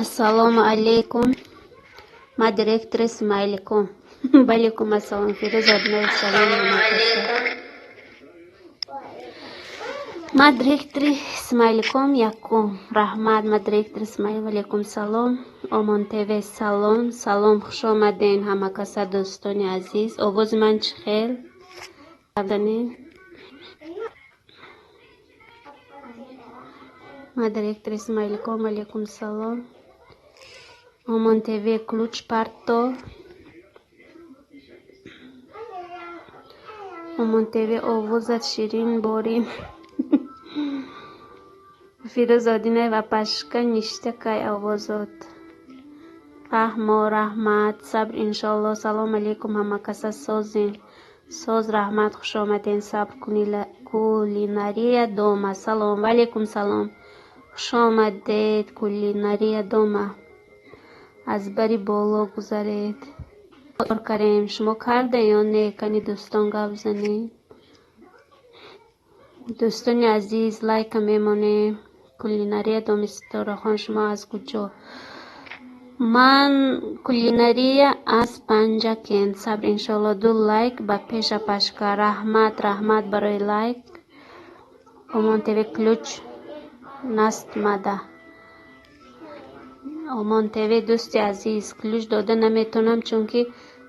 Assalomu alaykum. Ma direktor Ismailikum. Alaykum assalom. Firoz Odinoyev salom alaykum. Ma direktor Ismailikum yakum. Rahmat ma direktor Ismail alaykum salom. Oman TV salom. Salom خوش آمدین همه کسا دوستان عزیز. آواز من چه خیل؟ ما direktor Ismailikum alaykum salom. Oman TV Kluç Parto. Oman TV آوازت شیرین بارین. فیروز آدینه و پشکن نشته که آوازات. رحم و رحمت صبر انشالله. سلام علیکم همه کسا سازین. ساز رحمت خوش آمدین. صبر کولینری دوما. سلام علیکم سلام. خوش آمدید کولینری دوما. از بری بالا گذارید. کار کریم شما کرده یا نه؟ کنی دوستان گپ زنید. دوستان عزیز لایک میمونه. کولینری دوم استراخان شما از کجا؟ من کولینری از پنجکین. صبر انشالله دو لایک با پیش پشکا. رحمت برای لایک. oman TV کلوچ نست مده. oman TV دوستی عزیز کلوچ داده نمیتونم چون که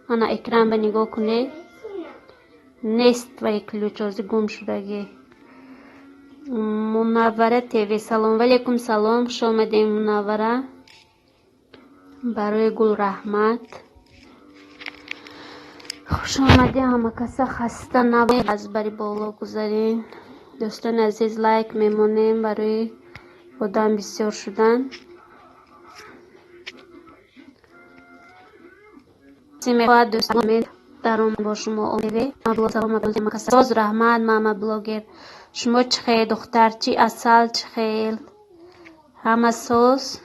من اکرام به نگاه کنه نیست و کلوچ از گم شدگی. منوره TV سلام علیکم سلام. خوش آمدین منوره. برای گل رحمت خوش آمدین همه کسا. خسته نباشید. از بری بالا گذارین. دوستان عزیز لایک میمونیم برای آدم بسیار شدن. سیمه دوستان درون با شما آمیده. ساز رحمت ماما بلاگر. شما چه خیل دختر چی اصل چه خیل همه ساز.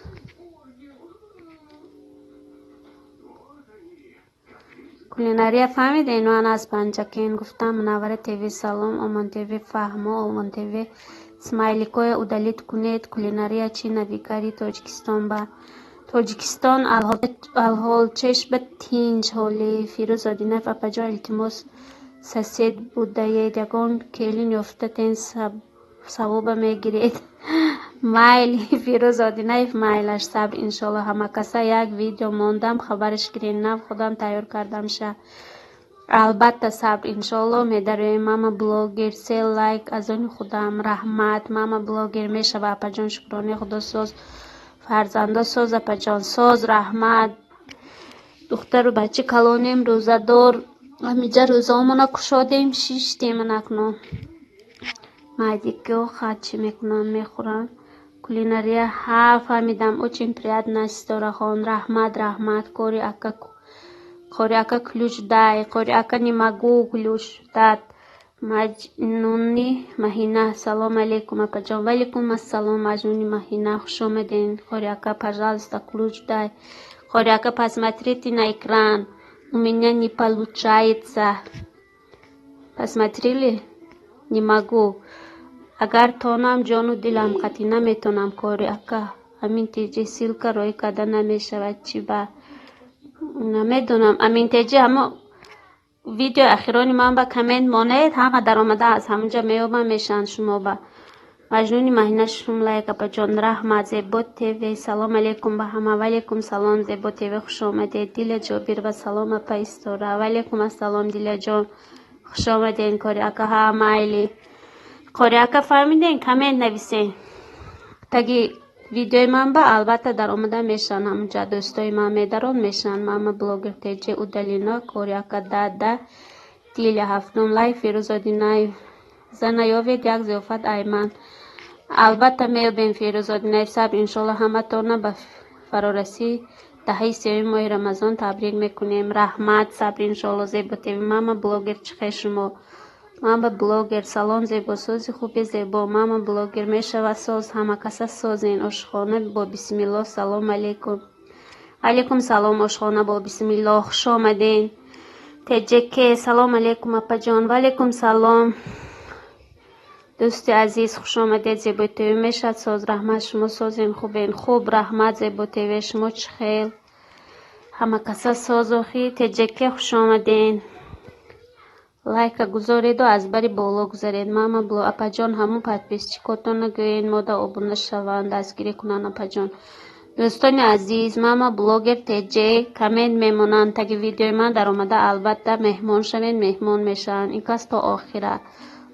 کولینری فهمیدین؟ من از پنجکین گفتم. منوره TV سلام. oman TV فهمو. oman TV اسماعیلیکوی ادالیت کنید. کولینری چی نویگری تاجیکستان با تاجیکستان الحال چشم تینج حالی. فیروز آدینه و پجا التماس سسید بوده یکان کلین یافتتین ثواب میگیرید. مایلی فیروز آدینه مایلش. صبر انشالله همه کسا. یک ویدیو ماندم خبرش گرین نو خودم تیار کردم شه. البته صبر انشالله میداره. ماما بلاگر سه لایک از اون خودم. رحمت ماما بلاگر میشه و اپا شکرانه خدا ساز فرزنده ساز اپا جان ساز. رحمت دختر و بچه کلانیم روزه دار. همیجا روزه همونا کشادیم شیشتیم نکنم. مایدی که خواهد چی میکنن میخورن. کولینری ها فهمیدم او چین پریاد نستاره خان. رحمت کوری اکا کلوش دای. کوری اکا نیمگو کلوش داد. مجنونی مهینه. سلام علیکم اپا جان. ولیکم السلام مجنونی مهینه. خوش آمدین. کوری اکا پجالستا کلوش دای. کوری اکا посмотрите на экран. У меня не получается. Посмотрели? Не могу. اگر تونم جانو دلم قطعی نمیتونم کاری اکا. همین تیجی سیلکا روی کده نمیشود چی با نمیدونم. همین تیجی همه ویدیو اخیرانی من با کمنت مانید همه در آمده از همونجا میوبم میشن. شما با مجنونی مهینه شما لایک اپا جان. رحمت زیبات TV سلام علیکم با همه. ولیکم سلام زیبات TV خوش آمده. دیل جابیر و سلام اپا استوره. ولیکم السلام دیل جان خوش آمدین. کاری اکا ها مایلی کاری اکا فهمیدین کامنت نویسین. تاگی ویدیوی من با البته در آمده میشن همونجا دوستای من میدارون میشن. ماما بلاگر تیجی اودالینا کاری اکا داده دیل هفتم لایف فیروز آدینه زنه یاوید یک زیافت ایمن. البته میابین فیروز آدینه. صبر انشالله همه تونه به فرارسی دهی سیوم ماه رمضان تبریک میکنیم. رحمت صبر انشالله زیبا تیوی. ماما بلاگر چخه شما؟ ماما بلاگر سلام زیبا سازی خوبی زیبا. ماما بلاگر میشه و ساز همه کسا سازین. آشخانه با بسم الله. سلام علیکم. علیکم سلام. آشخانه با بسم الله خوش آمدین. تجکه سلام علیکم اپا جان. ولیکم سلام. دوست عزیز خوش آمدید. زیبای تیوی میشد. ساز رحمت شما سازین خوبین. خوب رحمت زیبای تیوی شما چه خیل. همه کسا ساز و خی تجکه خوش آمدین. لایک گذارید و از بری بالا گذارید. ماما بلو اپا جان همون پادپیس چی کتون نگوین مودا ابونه شوند دستگیری کنن اپا جان. دوستان عزیز ماما بلوگر تجه کامنت میمونن تاکه ویدیوی من در اومده البته مهمان شوین مهمان میشن. این کس تا آخره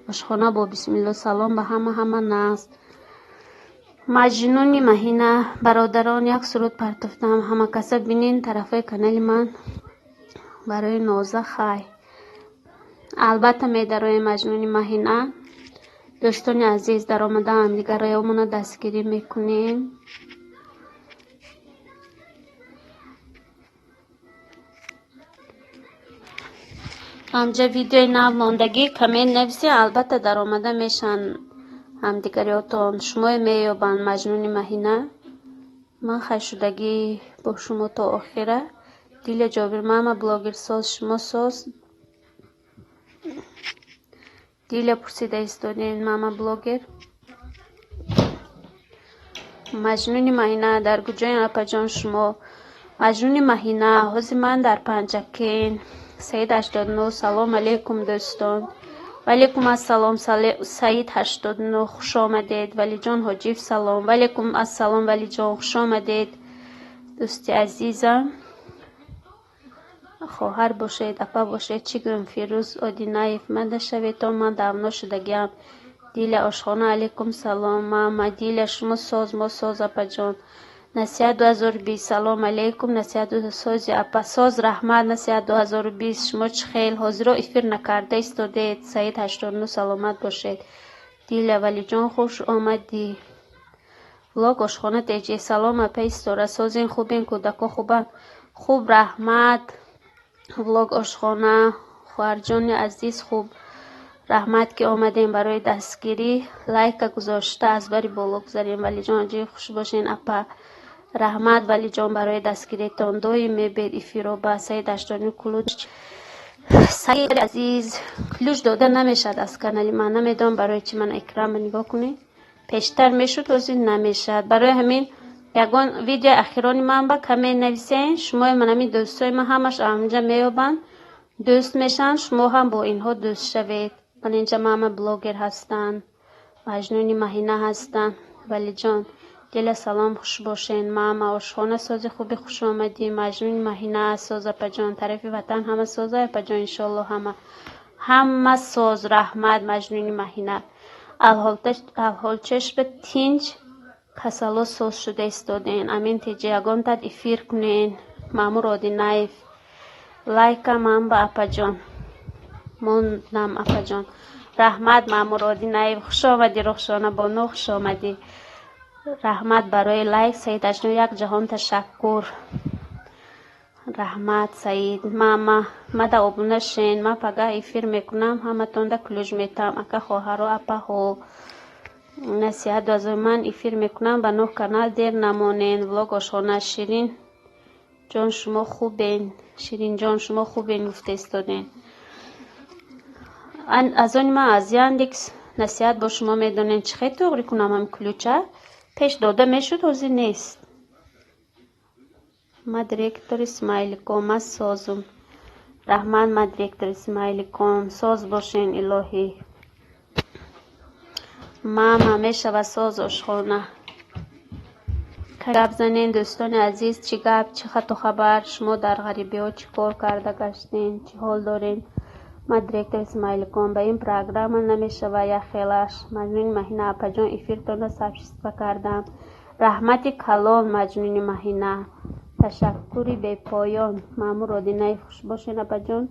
آشخانه با بسم الله سلام به همه نست. مجنونی مهینه برادران یک سرود پرتفتم. همه کسا بینین طرفای کانال من برای نازه خای. البته میدروی مجنونی مهینه دوستان عزیز در آمده هم دیگر رایمون دستگیری میکنیم. همجا ویدیوی نو ماندگی کامنت نویسی البته در آمده میشن هم دیگریاتون شما میابن مجنونی مهینه. من خشودگی با شما تا آخره. دیل جابر ماما بلاگر ساز شما ساز دیل پرسیده استودین ماما بلاگر مجنونی مهینه در کجای اپا جان شما مجنونی مهینه حوزی من در پنجکین سعید 89 سلام علیکم دوستان. وعلیکم السلام سعید 89 خوش آمدید. ولی جان حجیف سلام. وعلیکم السلام ولی جان خوش آمدید. دوست عزیزم خواهر باشید اپا باشید چیگم فیروز آدینایف من شوید تا من دمنا شدگیم. دیل آشخانه علیکم سلام ماما دیل شما ساز ما ساز اپا جان. نصیحت 2020 سلام علیکم. نصیحت ساز اپا ساز رحمت نصیحت 2020 شما چه خیل حاضر و افیر نکرده استودید. سعید 89 سلامت باشید. دیل ولی جان خوش آمدی. ولاگ آشخانه تیجی سلام اپا استوره سازین خوبین کودکا خوبن خوب رحمت. ولاگ آشخانه خواهر جان عزیز خوب رحمت که آمدیم برای دستگیری. لایک گذاشته از بری بالا گذاریم. ولی جان جی خوش باشین اپا رحمت. ولی جان برای دستگیری تان دوی میبید افیرو با سعید اشتانی کلوچ. سعید عزیز کلوچ داده نمیشد از کانالی من نمیدونم برای چی من اکرام نگاه کنی پیشتر میشد وزی نمیشد. برای همین یگان ویدیو اخیرانی من با کامنت نویسین شما من همین دوستای من همش همونجا میابن دوست میشن شما هم با اینها دوست شوید. من اینجا ماما بلاگر هستن مجنونی مهینه هستن. ولی جان دل سلام خوش باشین. ماما آشخانه ساز خوبی خوش آمدی. مجنونی مهینه ساز اپا جان طرف وطن همه ساز اپا جان انشالله همه ساز رحمت مجنونی مهینه. الحال چشم تینج کسالا ساز شده استودین. امین تیجی یگان تد افیر کنین. مامور آدی نایف لایک من با اپا جان موندم اپا جان رحمت مامور آدی نایف خوش آمدی. رخشانه بانو خوش آمدی. رحمت برای لایک سعید اشنو یک جهان تشکر. رحمت سعید ماما مده ابونه شین من پگه افیر میکنم همه تونده کلوج میتم اکا خواهر و اپا ها نصیحت از من افیر میکنم به نه کانال دیر نمانین. ولاگ آشخانه شیرین جان شما خوبین شیرین جان شما خوبین گفته استودین. از آن من از یاندکس نصیحت با شما میدونین چه خیلی توغری کنم هم کلوچه پیش داده میشد حوزی نیست. ما دیرکتور اسماعیل کام سازم رحمان ما دیرکتور اسماعیل کام ساز باشین الهی. ماما میشه و ساز آشخانه گپ زنین. دوستان عزیز چی گپ چی خط و خبر شما در غریبی ها چی کار کرده گشتین چی حال دارین. ما دیرکتور اسماعیل کام به این پروگرام نمیشه و یا خیلش مجنون مهینه اپا جان افیرتون سبشست کردم. رحمت کلان مجنون مهینه تشکری به پایان. مامور آدینه خوش باشین اپا جان.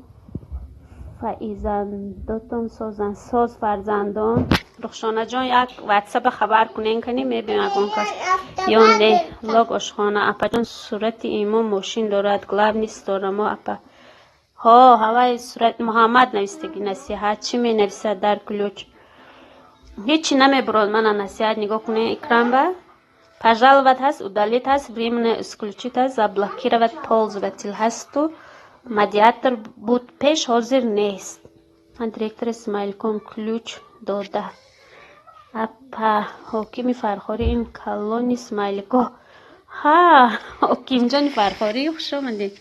فایزنداتون سازن ساز فرزندان. رخشانه جان یک واتساپ خبر کنین کنی میبینم اگون کس یا نه. ولاگ آشخانه اپا جان صورت ایمان ماشین دارد گلاب نیست دارم اپا ها هوای صورت محمد نویستگی نصیحت چی می نویسد در کلوچ هیچی نمی براد من نصیحت نگاه کنه اکرام با пожаловать هست удалить هست временно исключить هست заблокировать пользователь هست و مدیاتر بود پیش حاضر نیست. من دیرکتور اسماعیل کام کلوچ داده اپا حکیمی فرخاری این کلون اسماعیلیکو ها حکیم جان فرخاری خوش آمدید.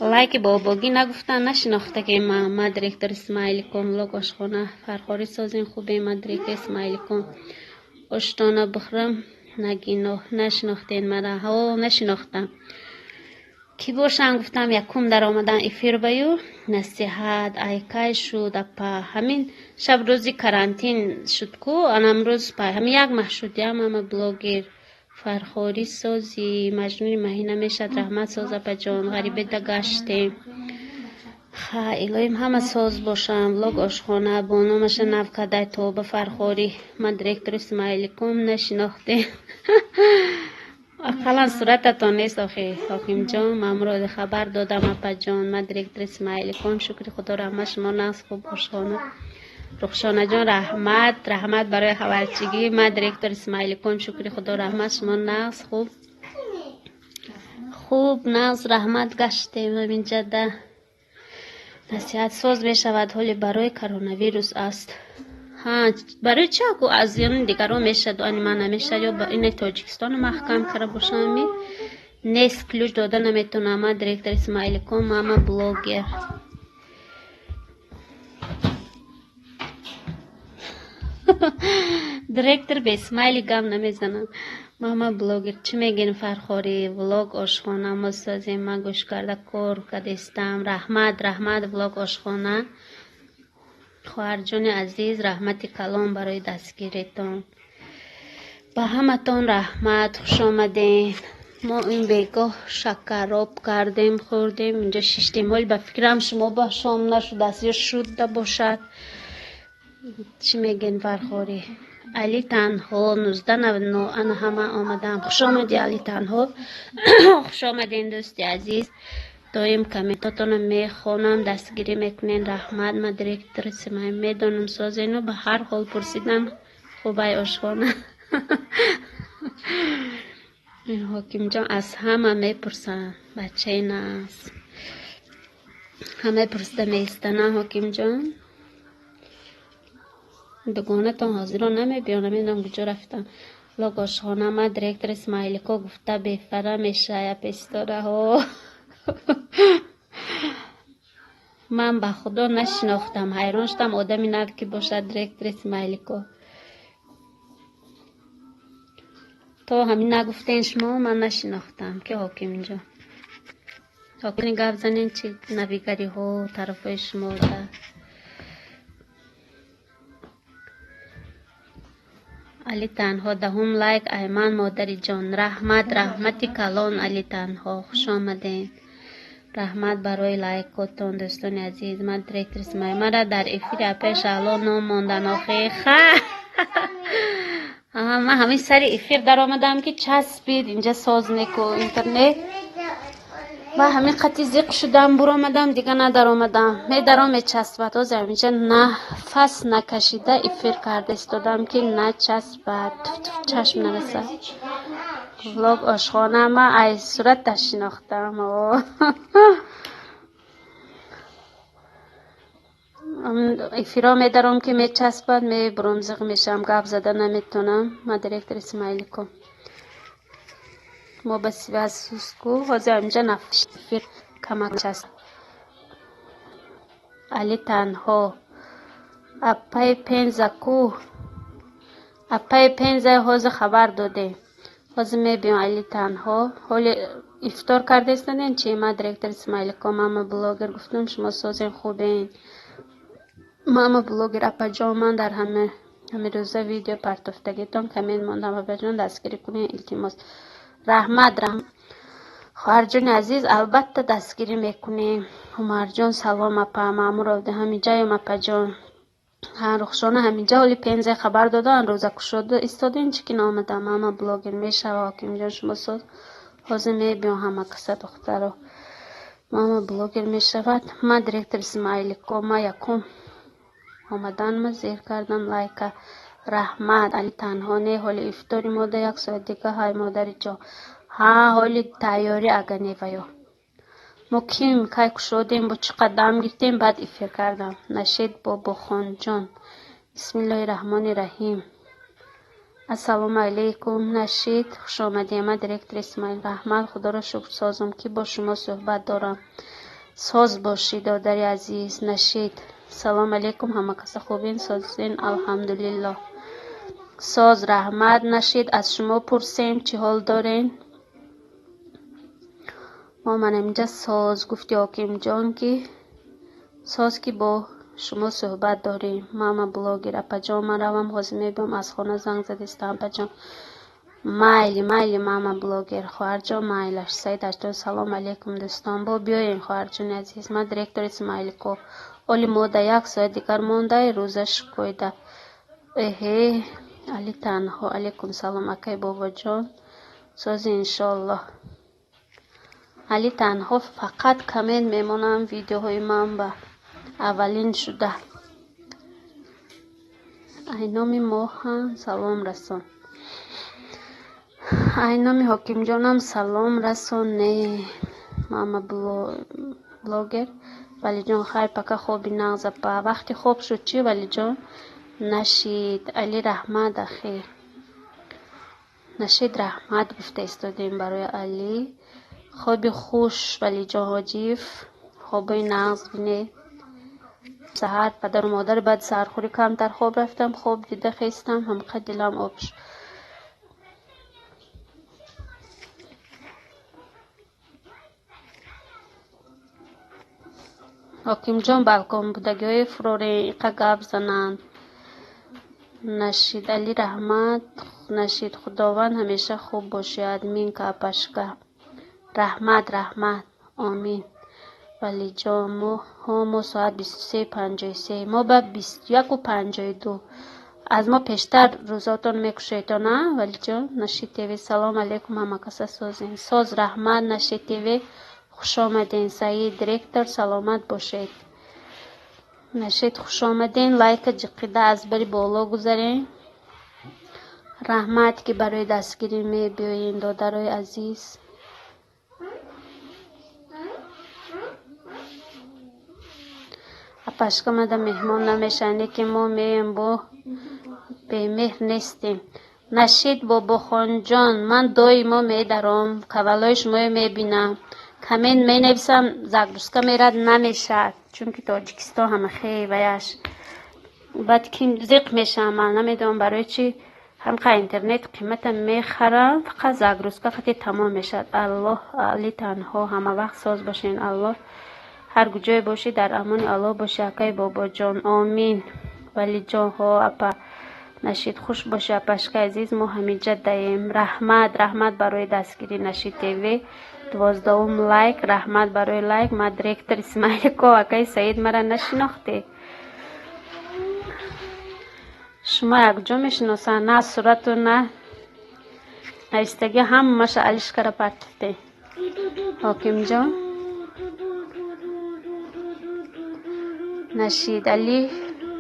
لایک باباگی نگفتن نشناخته که ما دیرکتر اسماعیلیکو لوگ آشخانه فرخاری سازین خوبه ما دیرکتر اسماعیلیکو اشتانه بخرم نگینو نشناختین مرا ها نشناختم کی باشن گفتم یکم در آمدن افیر بیو نصیحت ایکای شد اپا همین شب روزی کرانتین شد کو ان امروز پای همین یک محشودی هم بلاگر فرخاری سازی مجنون مهینه میشد رحمت ساز اپا جان غریبه دگشته الهیم همه ساز باشم لوگ آشخانه با نامش نفکده توبه فرخاری من دیرکتر اسماعیلیکم نشناخته اقلا صورتتان نیست آخی حاکم جان ماموراد خبر دادم اپا جان من دیرکتر اسماعیلیکم شکر خدا رحمت شما نقص خوب باشخانه رخشانه جان رحمت برای خبرچگی من دیرکتر اسماعیلیکم شکر خدا رحمت شما نقص خوب نقص رحمت گشته همین جده نصیحت ساز بشود حالی برای کرونا ویروس است ها برای چه اگه از یعنی دیگران میشد و من نمیشه یا با این تاجیکستان محکم کرده باشم می نیست کلوش داده نمیتونم من دیرکتر اسماعیلیکم ماما بلاگر دیرکتر به اسماعیلی گم نمیزنم ماما بلاگر چی میگین فرخاری ولاگ آشخانه ما سازیم من گوش کرده کار کدیستم رحمت ولاگ آشخانه خواهر جان عزیز رحمت کلام برای دستگیریتان با همتان رحمت خوش آمدین ما این بیگاه شکراب کردیم خوردیم اینجا شیشتیم حال به فکرم شما با شام نشد است یا شده باشد چی میگین فرخاری علی تنها 1999 انا همه آمدم خوش آمدی علی تنها خوش آمدین دوستی عزیز دایم کامنتاتون میخونم دستگیری میکنین رحمت ما دیرکتر اسماعیل میدونم سازینو به هر حال پرسیدن خوبای آشخانه این حاکم جان از همه میپرسن بچه این است همه پرسیده میستنه حاکم جان دگانه تا حاضر رو نمیبیانم نمیدونم کجا رفتن لوگ آشخانه ما دیرکتر اسماعیلیکو گفته بفره میشه یا پستاره ها من به خدا نشناختم حیران شدم آدمی نبود که باشد دیرکتر اسماعیلیکو تو همین نگفتین شما من نشناختم که حاکم اینجا حاکم گفت زنین چی نویگری ها طرف شما ده علی تنها دهم لایک ایمان مادری جان رحمتی کلان علی تنها خوش آمدین رحمت برای لایکاتون دوستان عزیز من دیرکتر اسماعیل مرا در افیر اپش الان نام ماندن آخه من همین سر افیر در آمدم که چسبید اینجا ساز نیکو اینترنت و همین قطعی زیق شدم برو آمدم دیگه ندر آمدم میدرام میچسبد و اینجا نفس نکشیده افیر کرده استادم که نچسبد چشم نرسد ولاگ آشخانه ما ای صورت تشناختم افیرا میدارم که میچسبد می برمزق میشم گپ زده نمیتونم ما دیرکتر اسماعیلیکو ما بسی از سوسکو حاضر اینجا نفش افیر کمک چسب علی تنها اپای پنزکو اپای پنزه حاضر خبر داده حاضر میبیم علی تنها حالی افطار کرده استندین چی ما دیرکتر اسماعیلیکو ماما بلاگر گفتم شما سازین خوبین ماما بلاگر اپا جان من در همه روزه ویدیو پرتافتگیتان کمین ماندم اپا جان دستگیری کنین التماس رحمت خواهر جان عزیز البته دستگیری میکنیم عمر جان سلام اپا مامور آوده همین جایم اپا جان رخشانه همینجا حالی پنزه خبر دادن روزه کشاده استادین چی که نامده ماما بلاگر میشه حاکم جان شما ساز حاضر میبیم همه کسه دختر رو ماما بلاگر میشود ما دیرکتر اسماعیلیکو ما یکم آمدن ما زیر کردم لایک رحمت علی تنها نه حالی افطاری ماده یک ساعت دیگه های مادری جا ها حالی تیاری اگه نیویو مکیم که کشادیم با چه قدم گرفتیم بعد افیر کردم نشید بابا خان جان بسم الله الرحمن الرحیم السلام علیکم. نشید. خوش آمدید. من دیرکتر اسماعیل رحمت. خدا را شکر سازم که با شما صحبت دارم. ساز باشید دادر عزیز. نشید. سلام علیکم. همه کس خوبین؟ سازین؟ الحمدلله. ساز رحمت. نشید. از شما پرسیم چی حال دارین؟ ما من اینجا ساز گفتی حاکم جان که ساز که با شما صحبت داریم. ماما بلاگر اپا جان من روم حاضر بیم از خانه زنگ زدستم اپا جان مایلی ماما بلاگر خواهر جان مایلش سید اشتر. سلام علیکم دوستان. با بیاین خواهر جان عزیز. من دیرکتر اسماعیل کو اولی موده یک ساعت دیگر مونده روزش کویده اهه علی تنها. علیکم سلام اکای بابا جان سازی انشالله. علی تنها فقط کمنت میمونم ویدیوهای من با اولین شده. اینامی موهن سلام رسون. اینامی حاکم جانم سلام رسون. نه ماما بلاگر ولی جان خیر پکا خوبی نغزه پا وقتی خوب شد چی ولی جان؟ نشید. علی رحمت اخی نشید رحمت گفته استادیم برای علی. خوبی خوش ولی جان حاجیف خوبی نغز بینه. سهر پدر و مادر بعد سرخوری کمتر خواب رفتم خواب دیده خیستم همقدر دلم آب شد. حاکم جان بالکن بودگی های فروری ایقا گاب زنند. نشید. علی رحمت. نشید. خداوند همیشه خوب باشه. ادمین که پشکه رحمت آمین. ولی جان ما ساعت 23:53 ما به 21:52 از ما پیشتر روزاتون میکشید نه ولی جان؟ نشید تیوی سلام علیکم همه کسا سازین. ساز رحمت. نشید تیوی خوش آمدین. سعید دیرکتر سلامت باشید. نشید خوش آمدین. لایک جقیده از بری بالا گذارین. رحمت که برای دستگیری می بیاین دادرای عزیز. پشکا مده مهمان نمیشنه که ما میم با به مهر نیستیم. نشید بابا خان جان من دایما میدارم کولای شما میبینم کمین می نویسم زگروسکا میرد نمیشد چون که تاجیکستان همه خیلی ویش بعد که زیق میشم من نمیدونم برای چی همقدر اینترنت قیمت میخرم فقط زگروسکا خطی تمام میشد. الله علی تنها همه وقت ساز باشین. الله هر کجای باشی در امان الله باشه اکای بابا جان آمین. ولی جان ها اپا نشید خوش باشه اپشکا عزیز ما همینجا دایم. رحمت برای دستگیری نشید تیوی 12 لایک. رحمت برای لایک. ما دیرکتر اسماعیل کو اکای سعید مرا نشناخته شما یک جا میشناسن نه صورت و نه ایستگی هم ماشا علیش کرا پرتفته. حاکم جان نشید. علی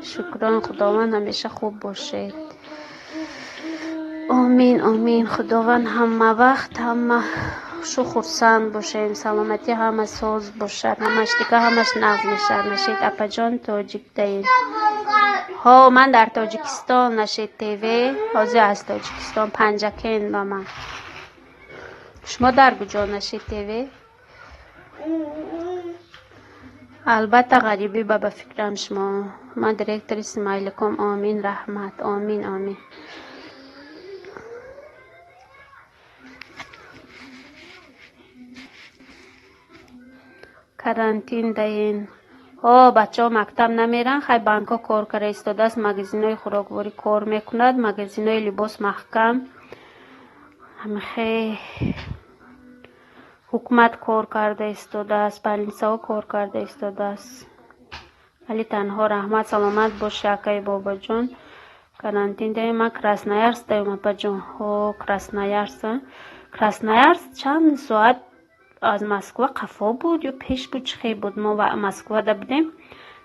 شکران. خداوند همیشه خوب باشید. آمین. خداوند همه وقت همه شو خرسند باشیم. سلامتی همه ساز باشد همش دیگه همش نغز میشد. نشید اپا جان تاجیک دهید ها من در تاجیکستان. نشید تیوی حاضر از تاجیکستان پنجکین با من. شما در کجا نشید تیوی؟ البته غریبی بابا فکرم شما. من دیرکتر اسماعیل کم. آمین رحمت. آمین. کرانتین دهین بچه ها مکتب نمیرن خیلی بانک ها کار کرده استاده است. مگزین های خوراکواری کار میکند. مگزین های لباس محکم همه حکومت کار کرده استاده است. پلنسا کار کرده استاده است. علی تنها رحمت سلامت باشه اکای بابا جان. کرانتین دهیم. من کراسنایارس دهیم اپا جان کراسنایارس چند ساعت از مسکو قفا بود یا پیش بود چخی بود. ما مسکو ده بودیم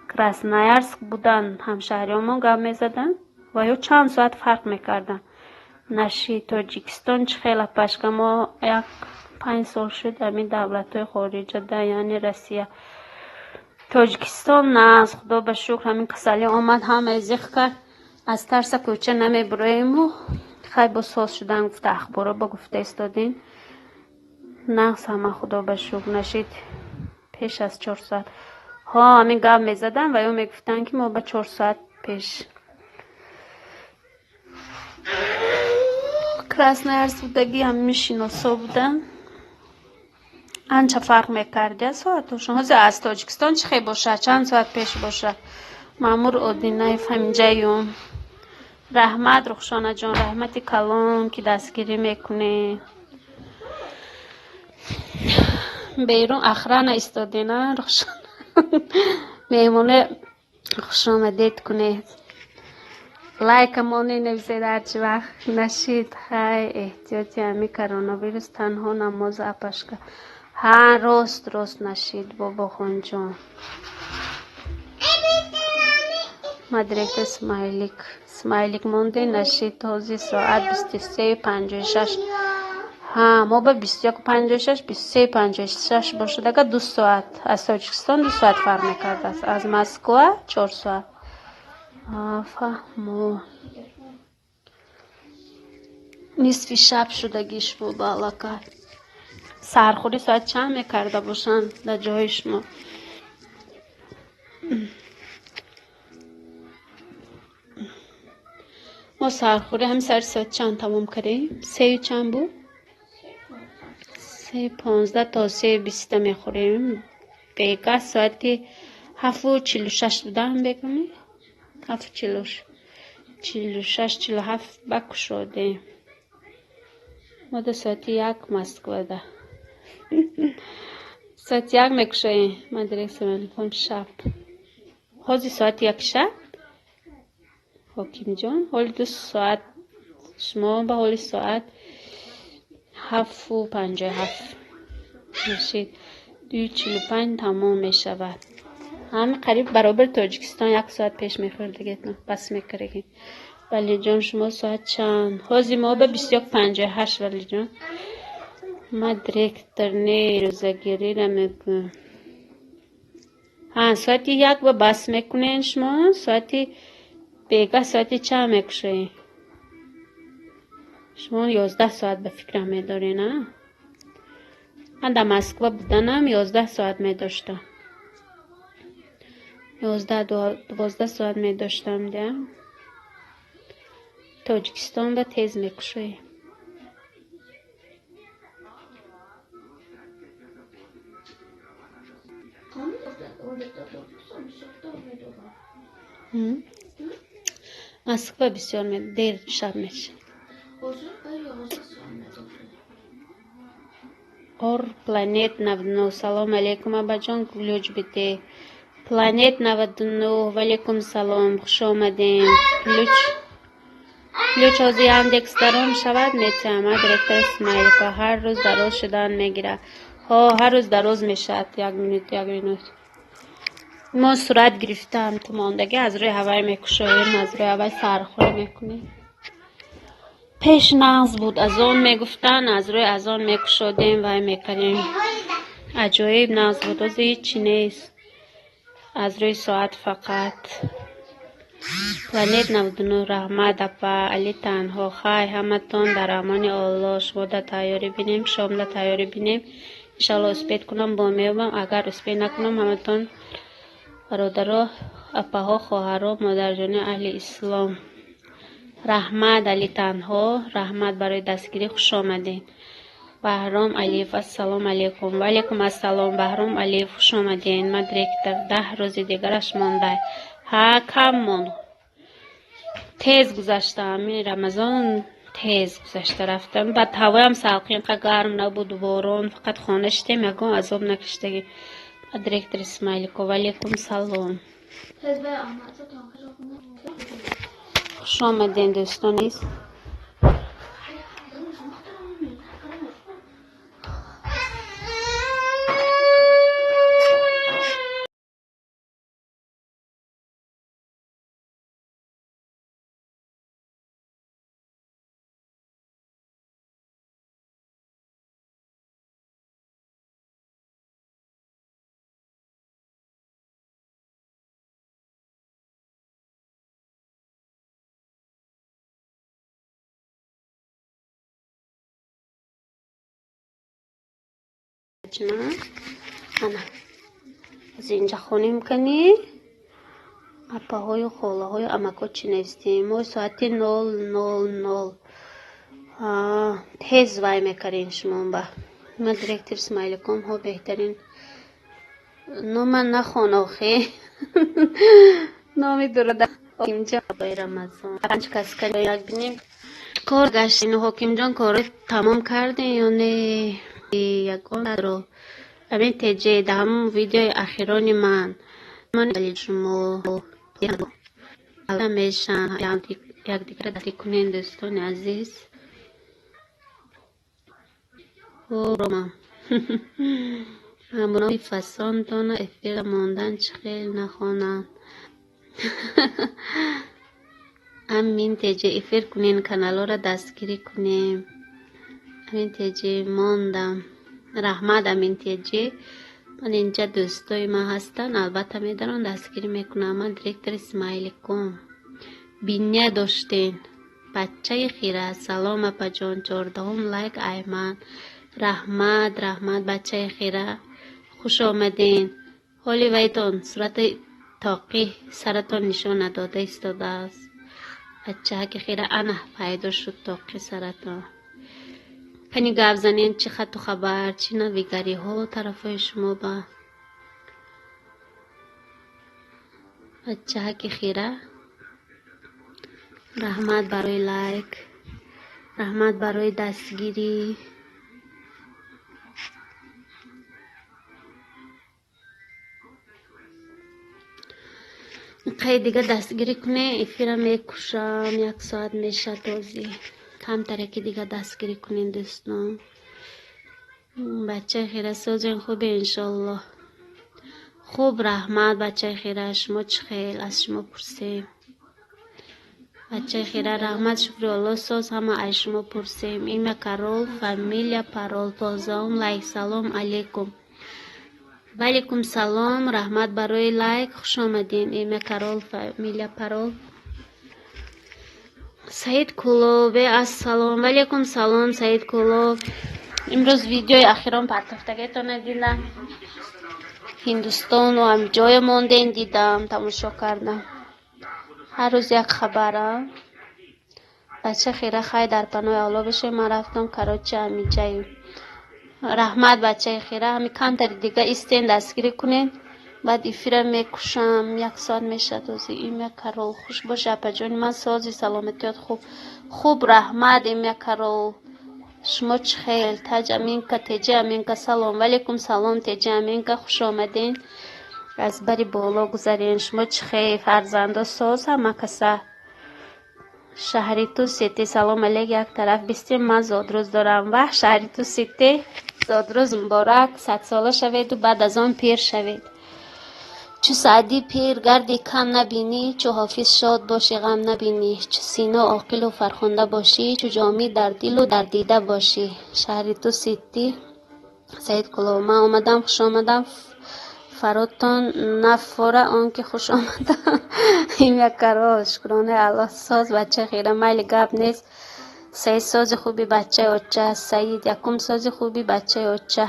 کراسنایارسک بودن همشهریامون گم میزدن و یا چند ساعت فرق میکردن. نشید تاجیکستان چخیل پشکه ما 5 سال شد همین دولت های خارجه ده یعنی روسیه تاجیکستان نه از خدا به شکر همین کسالی آمد همه زیخ کرد از ترس کوچه نمی براییم و خیلی با ساز شدن گفته اخبارا با گفته استادین نقص همه خدا به شکر نشید پیش از 4 ساعت ها همین گپ میزدن و یا میگفتن که ما به 4 ساعت پیش красноярскдagi هم میشناسا بودن انچه فرق میکرده ساعتشون حاضر از تاجیکستان چه باشه چند ساعت پیش باشه مامور اودینای فهمجایون رحمت رخشانه جان رحمتی کلام که دستگیری میکنه بیرون اخران ایستاده نه رخشانه میمونه خوش آمدید کنه لایک مانی نویسید هرچی وقت نشید خیلی احتیاطی همی کرونا ویروس تنها نماز اپش که ها راست نشید بابا خون جان مدرک اسمایلیک مونده نشید تازی ساعت 23:56 ها ما به 21:56 23:56 باشه دیگه 2 ساعت از تاجیکستان 2 ساعت فرق میکرده است از مسکو 4 ساعت فهمو نصف شب شدگیش بود بالا کرد سرخوری ساعت چند میکرده باشن در جای شما ما سرخوری هم ساعت چند تمام کردیم 3 چند بود 3:15 تا 3:20 میخوریم بیگه ساعتی 7:46 بودم بگم 7:46 بک شده ما در ساعتی 1 مسکو ده ساعت 1 میکشه مدرک میکنم شب حاضی ساعت 1 شب حکیم جان حالی 2 ساعت شما به حالی ساعت 7:57 میشید 2:45 تمام میشود همه قریب برابر تاجیکستان 1 ساعت پیش میخورد دیگه بس میکردیم ولی جان شما ساعت چند حاضی ما به 21:58 ولی جان ما دیرکترنی روزگیری را میکنم ساعتی 1 با بس میکنین شما ساعتی بیگه ساعتی چند میکشه شما 11 ساعت به فکرم میداری نه من در مسکو بودنم 11 ساعت میداشتم 12 ساعت میداشتم ده تاجیکستان به تیز میکشه مسکو بسیار دیر شب میشه اور планет 99 سلام علیکم ابا جان کلوچ بیته планет 99 وعلیکم سلام خوش آمدین کلوچ هازی اندکس درام شود میتیم دیرکتر اسمایل که هر روز دراز شدن میگیره هر روز دراز میشد 1 مینوت ما صورت گرفتم تو ماندگی از روی هوای میکشویم از روی هوای سرخوری میکنیم پیش نغز بود از آن میگفتن از روی از آن میکشودیم و میکنیم عجایب نغز بود از هیچی نیست از روی ساعت فقط планет 99 رحمت اپا علی تنها خواهی همه تان در امان الله شما در تیاری بینیم شام در تیاری بینیم انشالله اسپید کنم با میبم اگر اسپید نکنم همه تان برادرها اپاها خواهرها مادرجان اهل اسلام رحمت علی تنها رحمت برای دستگیری خوش آمدین بهرام علیف السلام علیکم و علیکم السلام بهرام علیف خوش آمدین ما دیرکتر 10 روز دیگرش مانده کم ماند تیز گذشته همین رمضان تیز گذشته رفتم بعد هوای هم سلقی اینقدر گرم نبود بارون فقط خانه شدیم یکم عذاب نکشتگی دیرکتر اسمایل کو و علیکم سلام خوش آمدین دوستان بچه من انا از اینجا خونی میکنی اپاهای و خوله های امکا چی نویستیم ما ساعت 0:00 تیز وای میکرین شما با ما دیرکتر اسماعیل کم ها بهترین نام نخونه خیلی نامی درده اینجا بای رمضان پنج کس کنی باید بینیم کار گشتین حکیم جان کار تمام کردین یا نه یکان رو همین تیجه ده همون ویدیو اخیرانی من دلیل شما میشن یک دیگر دستی کنین دوستان عزیز و رومم همونایی فسان دانه افیر ماندن چه خیلی نخوانن همین تیجه افیر کنین کانال را دستگیری کنیم همین تیجه ماندم رحمت همین تیجه من اینجا دوستای ما هستن البته میدارن دستگیری میکنم من دیرکتر اسماعیل کم بینیه داشتین بچه خیره سلام اپا جان 14 لایک ایمان رحمت بچه خیره خوش آمدین حالی ویتون صورت تاقی سرتان نشان نداده ایستاده است بچه که خیره انا پیدا شد تاقی سرتان کنی گفت زنین چی خط و خبر چی نویگری ها طرف شما با بچه که خیره رحمت برای لایک رحمت برای دستگیری خیلی دیگه دستگیری کنه افیرم میکشم 1 ساعت میشه تازی کم ترکی دیگه دستگیری کنین دوستان بچه خیره سازین خوبه انشالله خوب رحمت بچه خیره شما چه خیل از شما پرسیم بچه خیره رحمت شکر الله ساز همه از شما پرسیم ایمه کرول فامیلیا پارول 12 لایک سلام علیکم وعلیکم سلام رحمت برای لایک خوش آمدین ایمه کرول فامیلیا پارول سعید کلوب السلام وعلیکم سلام سعید کلوب امروز ویدیوی اخیران پرتفتگیتون دیدم هندوستان و هم جای ماندین دیدم تماشا کردم هر روز یک خبره بچه خیره خیلی در پناه اولا بشه من رفتم کراچی همی جای رحمت بچه خیره همی کم تر دیگه ایستین دستگیری کنین بعد ایفیره میکشم 1 ساعت میشه توزی ایمه کرول خوش باشه اپا جانی من سازی سلامتیات خوب رحمت ایمه کرول شما چه خیل تاج امینکا تیجه امینکا سلام وعلیکم سلام تیجه امینکا خوش آمدین از بری بالا گذارین شما چه خیل فرزنده ساز همه کسا شهری تو سیتی سلام علیک یک طرف بیستیم من زادروز دارم و شهری تو سیتی زادروز مبارک 100 ساله شوید و بعد از آن پیر شوید چو سعدی پیر گردی کم نبینی چو حافظ شاد باشی غم نبینی چو سینا عاقل و فرخنده باشی چو جامی در دل و در دیده باشی شهری تو سیتی سعید کلو من آمدم خوش آمدم فراتان نفاره آنکه خوش آمدم این یک کرال شکرانه الله ساز بچه خیره میل گپ نیست سعید ساز خوبی بچه اوچه سعید یکم ساز خوبی بچه اوچه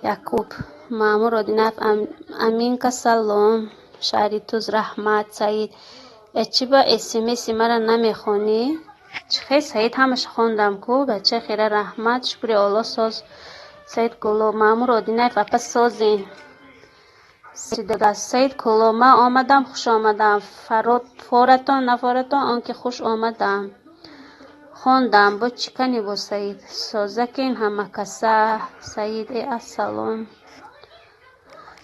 یعقوب مامور ردینف امین که سلام شهری توز رحمت سعید چی با اسمسی مرا نمیخونی چه خیلی سعید همش خوندم کو بچه خیره رحمت شکر الله ساز سعید کلو مامور ردینف اپس سازین سعید کلو من آمدم خوش آمدم فارتان نفارتان آنکه خوش آمدم خوندم با چکنی با سعید سازکین همه کسا سعید السلام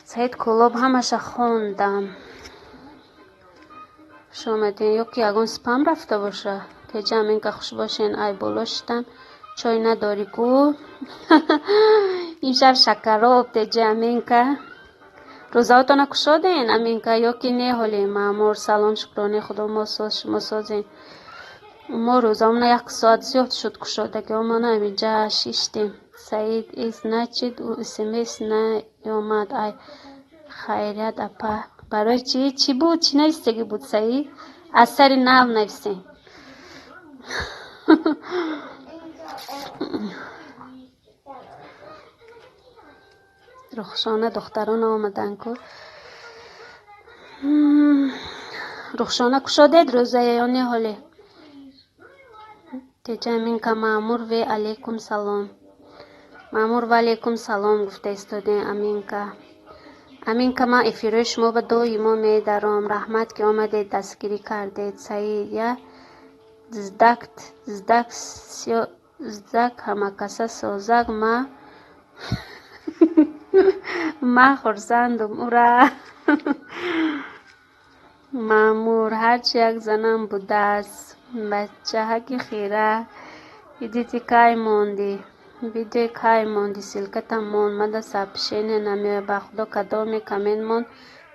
سعید کلوب همش خوندم شامدین یکی یگان سپم رفته باشه تیجه همین که خوش باشین ای بلاشتم چای نداری کو این شب شکراب تیجه همین که روزاوتان کشادین همین که یکی نه حالی مامور سلام شکرانه خدا ما ساز شما سازین ما روزامون 1 ساعت زیاد شد کشاده که ما نمیجا شیشتیم سعید ایز نچید و اسمیس نیامد ای خیریت اپا برای چی بود چی نویستگی بود سعید از سری نو نویسیم رخشانه دختران آمدن کو رخشانه کشادید روزه یا نه حاله تیجه امین که مامور و علیکم سلام مامور و علیکم سلام گفته استودین امین که ما افیروی شما به دو می درام رحمت که آمدید دستگیری کردید سعید یا زدک همه کسا سوزک ما خورسندم او را مامور هرچی یک زنم بوده است بچه هکی خیره ایدیتی کای موندی بیده کای موندی سلکتم موند مده سپشینه نمیه بخدا کدامی کمین موند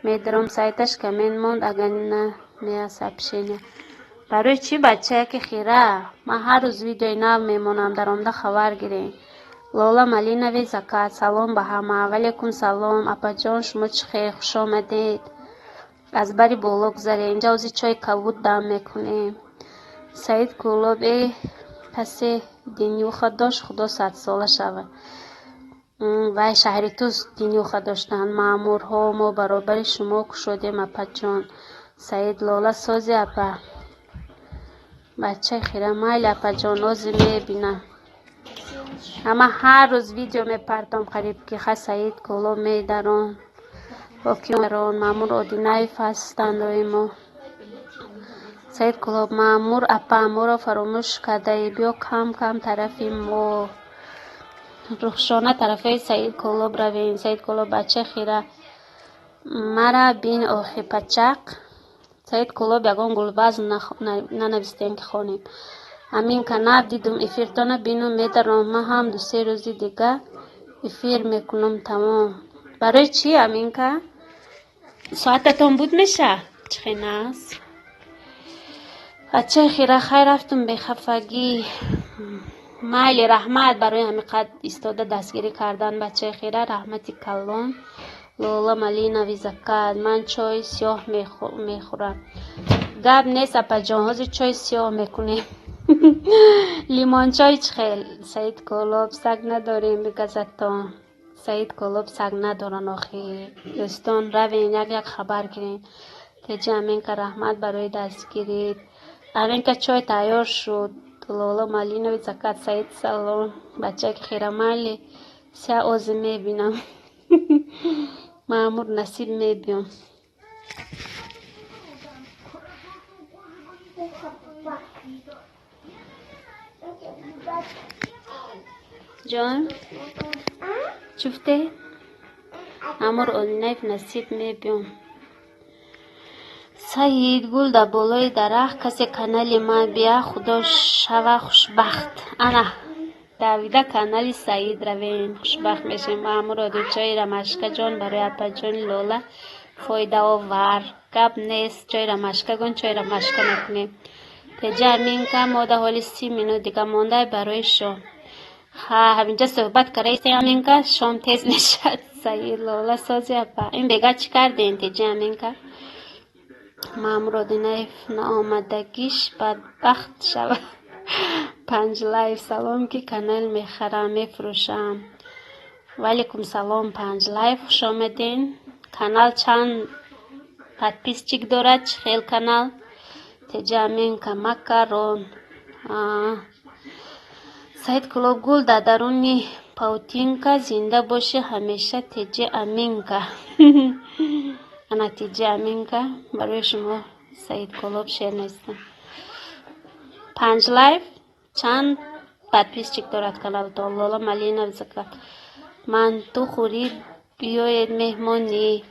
میدرم سایتش کمین موند اگر نه میه سپشینه برای چی بچه هکی خیره من هر روز ویدیوی نو میمونم در آمده خبر گیریم لالا ملینوی زکات سلام به همه ولیکم سلام اپا جان شما چه خیر خوش آمدید از بری بالا گذاره اینجا وزی چای کبود دم میکنیم سعید کلوب پس دینیو خود داشت خدا 100 ساله شود و شهری توست دینیو خود داشتن مامورها ما برابر شما کشادیم اپا جان سعید لالا سازی اپا بچه خیره مایل اپا جان آزی میبینم اما هر روز ویدیو میپردم قریب که خواهد سعید کلوب میدارم حاکم ران مامور آدینایف هستند و ما سعید کلوب مامور اپا ما را فراموش کرده بیا کم کم طرفی ما رخشانه طرفه سعید کلوب رویم سعید کلوب بچه خیره مرا بین آخی پچق سعید کلوب یکان گلباز ننویستیم که خونیم امین که نب دیدم افیرتانه بینم میدارم من هم 2-3 روزی دیگه افیر میکنم تمام برای چی امین که ساعتتون بود میشه چه ناس بچه خیره خیر رفتم به خفگی مایل رحمت برای همین قد استاده دستگیری کردن بچه خیره رحمتی کلان لالا ملینوی زکات من چای سیاه میخورم گب نیست اپا جانهازی چای سیاه میکنیم لیمون چای چخیل سعید کلوب سگ نداریم بگذتان سعید کلوب سگ ندارن آخی دوستان روین یک خبر گیرین تیجه امین که رحمت برای دستگیری امین که چای تیار شد لالا ملینوی زکات سعید سلام بچه که خیره مالی سه آزی میبینم مامور نصیب میبینم جان شفته مامور آدینایف نصیب میبینم سعید گل در بالای درخت کسی کانال ما بیا خدا شوه خوشبخت انا دویده کانال سعید روین خوشبخت میشیم مامور دو چای رمشکه جان برای اپا جان لالا فایده آور گب نیست چای رمشکه گون چای رمشکه میکنیم تیجه امین که ما در حال 30 مینوت دیگه مانده برای شام همینجا صحبت کرده امین که شام تیز نشد سعید لالا سازی اپا این بگه چی کردین تیجه امین که مامور آدینایف ناآمدگیش بدبخت شود 5 لایف سلام که کانال میخرم میفروشم ولیکم سلام 5 لایف خوش آمدین کانال چند پادپیس چیک دارد خیل کانال تیجه امین که مکرون سعید کلوب گل در درونی پاوتینکا زنده باشه همیشه تیجه امین که نتیجه امین که برای شما سعید کلوب شیر نیستم 5 لایف چند پادپیس چیک دارد کانال تو لالا ملینوی زکات من تو خوری بیاید مهمانی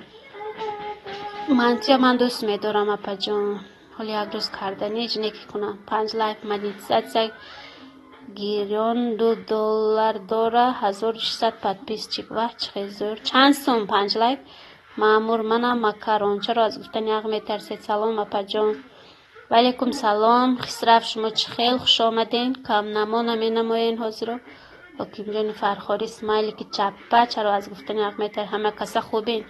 من دوست میدارم اپا جان حالی یک روز کردنی اجنه که کنم 5 لایف مدید گیریان $2 داره 1600 پادپیس چیک و چه زور چند سوم 5 لایف مامور منم مکرون چرا از گفتن یق میترسید سلام اپا جان ولیکم سلام خسرف شما چه خیل خوش آمدین کم نما نمی نماین حاضر حکیم جان فرخاری اسماعیلی که چپه چرا از گفتن یق میتر همه کسا خوبین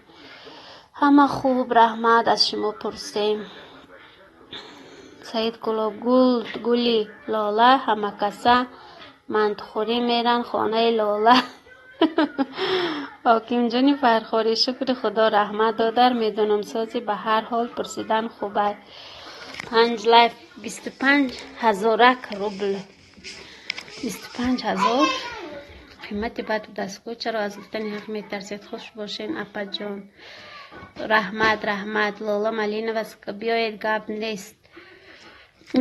همه خوب رحمت از شما پرسیم سعید کلوب گلی لالا همه کسا مند خوری میرن خانه لالا حاکم جانی فرخاری شکر خدا رحمت دادر میدونم سازی به هر حال پرسیدن خوبه 5 لایف 25,000 روبل 25,000 قیمت بعد دستگاه چرا از گفتن حق میترسید خوش باشین اپا جان رحمت لالا ملین واسه بیاید گپ نیست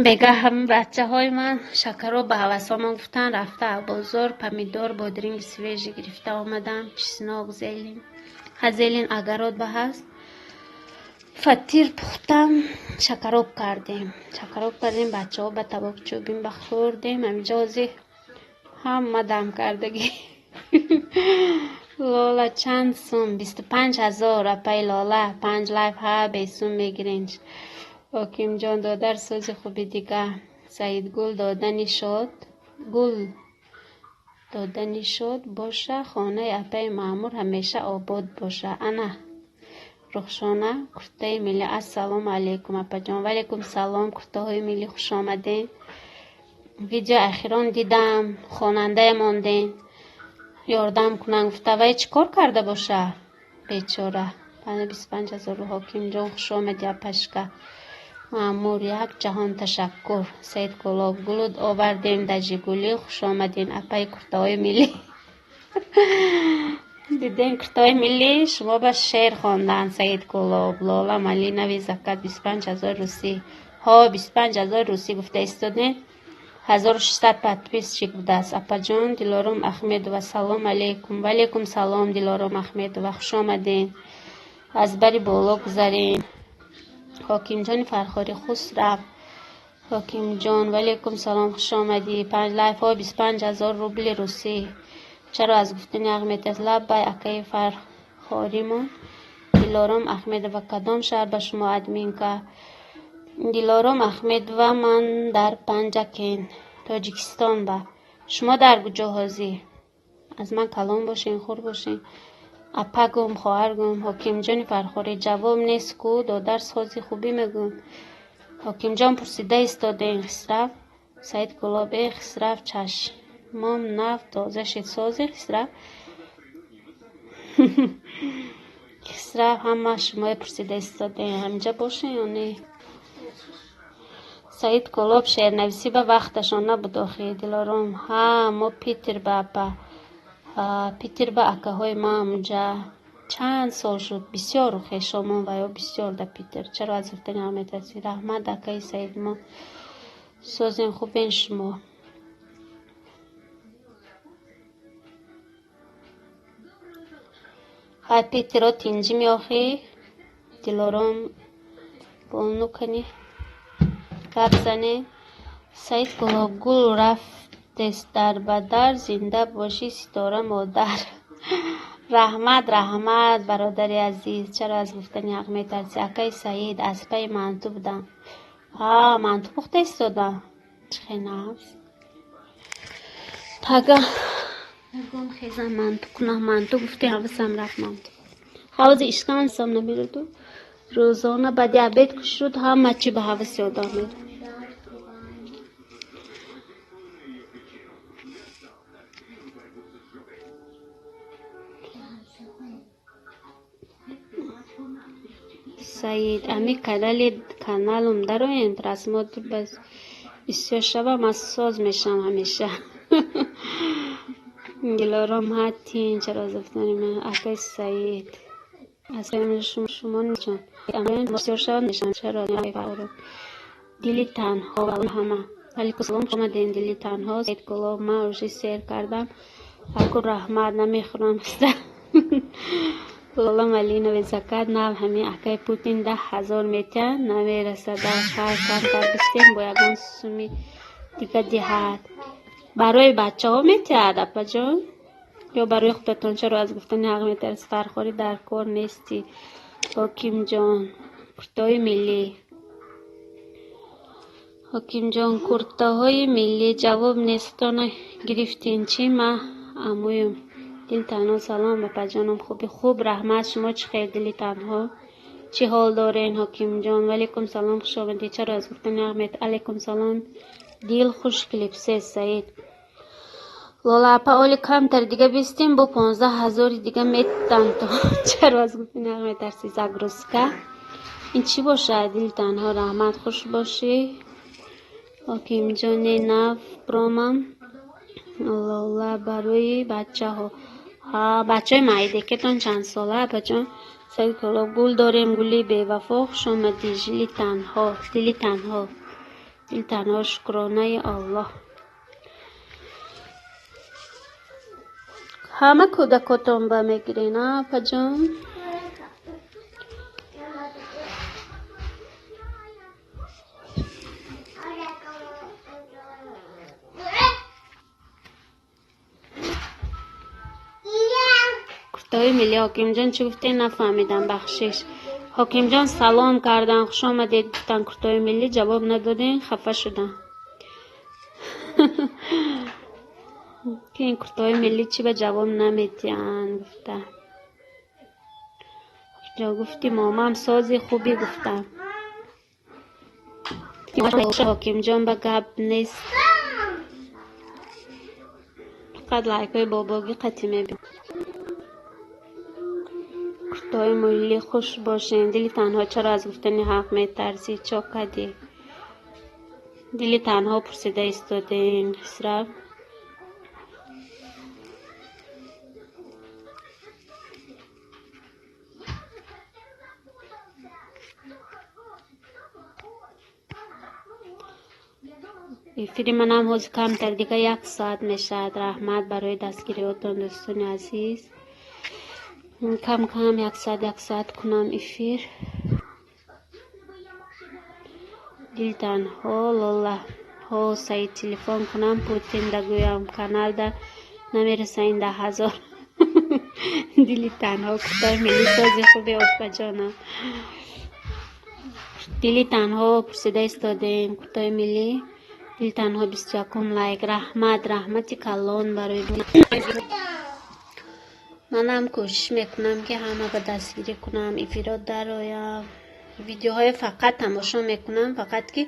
بگه هم بچه های من شکر به حوثا من گفتن رفته بازار پمیدار بادرینگ سویژ گرفته آمدم چسناق زیلین اگرات به هست فتیر پختم شکروب کردیم بچه ها به طبق چوبین بخوردیم همجازی هم دم کردگی لالا چند سوم 25,000 اپای لالا 5 لایف ها بیسوم میگیرینج حاکم جان دادر سوز خوبی دیگه سعید گل دادنی شد باشه خانه اپای معمور همیشه آباد باشه انا رخشانه کرته ملی السلام علیکم اپا جان و علیکم سلام کرته های ملی خوش آمدین ویدیو اخیران دیدم خواننده ماندین یاردم کنن گفته وای چی کار کرده باشه بیچاره 25,000 حاکم جان خوش آمدی اپشکه معمور یک جهان تشکر سید گلاب گلود آوردیم در جیگولی خوش آمدین اپای کرته های ملی دیدین کرته های ملی شما به شعر خواندن سید گلاب لالا ملی نوی زکات 25,000 روسی ها 25,000 روسی گفته استودین 1600 پتپیس چی بوده است اپا جان دلارم احمد و سلام علیکم و علیکم سلام دلارم احمد و خوش آمدین از بری بالا گذارین حاکم جان فرخاری خوش رفت حاکم جان و علیکم سلام خوش آمدی 5 لایف ها 25,000 روبل روسی چرا از گفتن احمد از لب بای اکای فرخاری من دلارم احمد و کدام شهر به شما ادمین که دلارم احمد و من در پنجکین تاجیکستان با شما در کجا هستی از من کلام باشین خور باشین اپگم خواهرگم حاکم جان فرخاری جواب نیست کو دادرس خوزی خوبی میگم حاکم جان پرسیده ایستاده این خسرف سعید گلابه خسرف چشمام نفت تازه شد سازی خسرف خسرف همه شما پرسیده ایستاده همینجا باشین یا نه سعید گلاب شعر نویسی به وقتشان نبود آخی دلارم ها ما پیتر با اکه های ما همونجا چند سال شد بسیار خیشامان و یا بسیار در پیتر چرا از گفتن احمد هستی رحمت اکه سعید ما سازین خوبین شما های پیتر ها تینجی می آخی دلارم بانو کنی گپ زنه سعید گلاب گل رفت دست در بدر زنده باشی ستاره مادر رحمت برادر عزیز چرا از گفتن حق میترسی اکای سعید از پای منتو بودم منتو پخته ایستادم چه نفس تاگه نگم خیزم منتو کنم منتو گفته حوثم رفت منتو حوض اشکان سام نمیردو روزانه با دیابت کش شد همه چی به حوث یاد آمد سعید امی کانالم دارین پرسمات بس بسیار شبه مساز میشم همیشه دلارم هاتین چرا زفتانی من اکای سعید اصلا شما نیچون اما بسیار شبه میشم چرا نیفعورم دلی تنها و همه ولی کسلام شما دین دلی تنها سعید گلاب من اوشی سیر کردم اکو رحمت نمیخورم لالا ملی نوی زکات نو همین اکای پوتین 10,000 میتر نمیرسه در شهر کار بستیم با یکان سومی دیگه دیهد برای بچه ها میترد اپا جان یا برای خودتون چرا از گفتن حق میترس فرخوری در کار نیستی حاکم جان کرتای ملی حاکم جان کرتاهای ملی جواب نیستانه گرفتین چی ما امویم دل تنها سلام به پجانم خوب رحمت شما چه خیر دلی تنها چی حال دارین حاکم جان و علیکم سلام خوش آمدی چرا از گفتن احمد علیکم سلام دل خوش کلیپسه سعید Lola apa oly kamtar دیگه بیستیم با 15,000 دیگه میتن تو. چرا از گفتی نمیترسی زاگروسکا؟ این چی باشه؟ دل تنها رحمت خوش باشی. حکیم جان نف برامم الله برای بچه ها. بچه مایده که تون چند ساله بچه سید کلا گل داریم گلی به وفا خوش آمدی. دلی تنها شکرانه الله. همه کودکاتون با میگیری نه پجان؟ کفتای ملی حکیم جان چی گفته نفهمیدم بخشش. حکیم جان سلام کردن خوش آمدید گفتن کفتای ملی جواب ندادین خفه شدن. که این کفتای ملی چی به جواب نمیتین گفتن. جا گفتی مامام سازی خوبی گفتن. حکیم جان به گپ نیست فقط لایکای باباگی قطعی میبین. کفتای ملی خوش باشین. دلی تنها چرا از گفتن حق میترسی چا کدی؟ دلی تنها پرسیده ایستادین اسراف. فیلم منم حوض کم تر دیگه 1 ساعت میشد. رحمت برای دستگیریاتون دوستان عزیز. کم 1 ساعت کنم افیر. دل تنها لالا ها سعید تلفن کنم پوتین دگویم کانال دا نمیرسه این 10,000. دل تنها کفتای ملی سازی خوبی افتاد جانم. دل تنها پرسیده ایستادیم کفتای ملی. دل تنها 21 لایک. رحمتی کلان برای منم کوشش میکنم که همه به دستگیری کنم افیرات در آیم. ویدیوهای فقط تماشا میکنم فقط که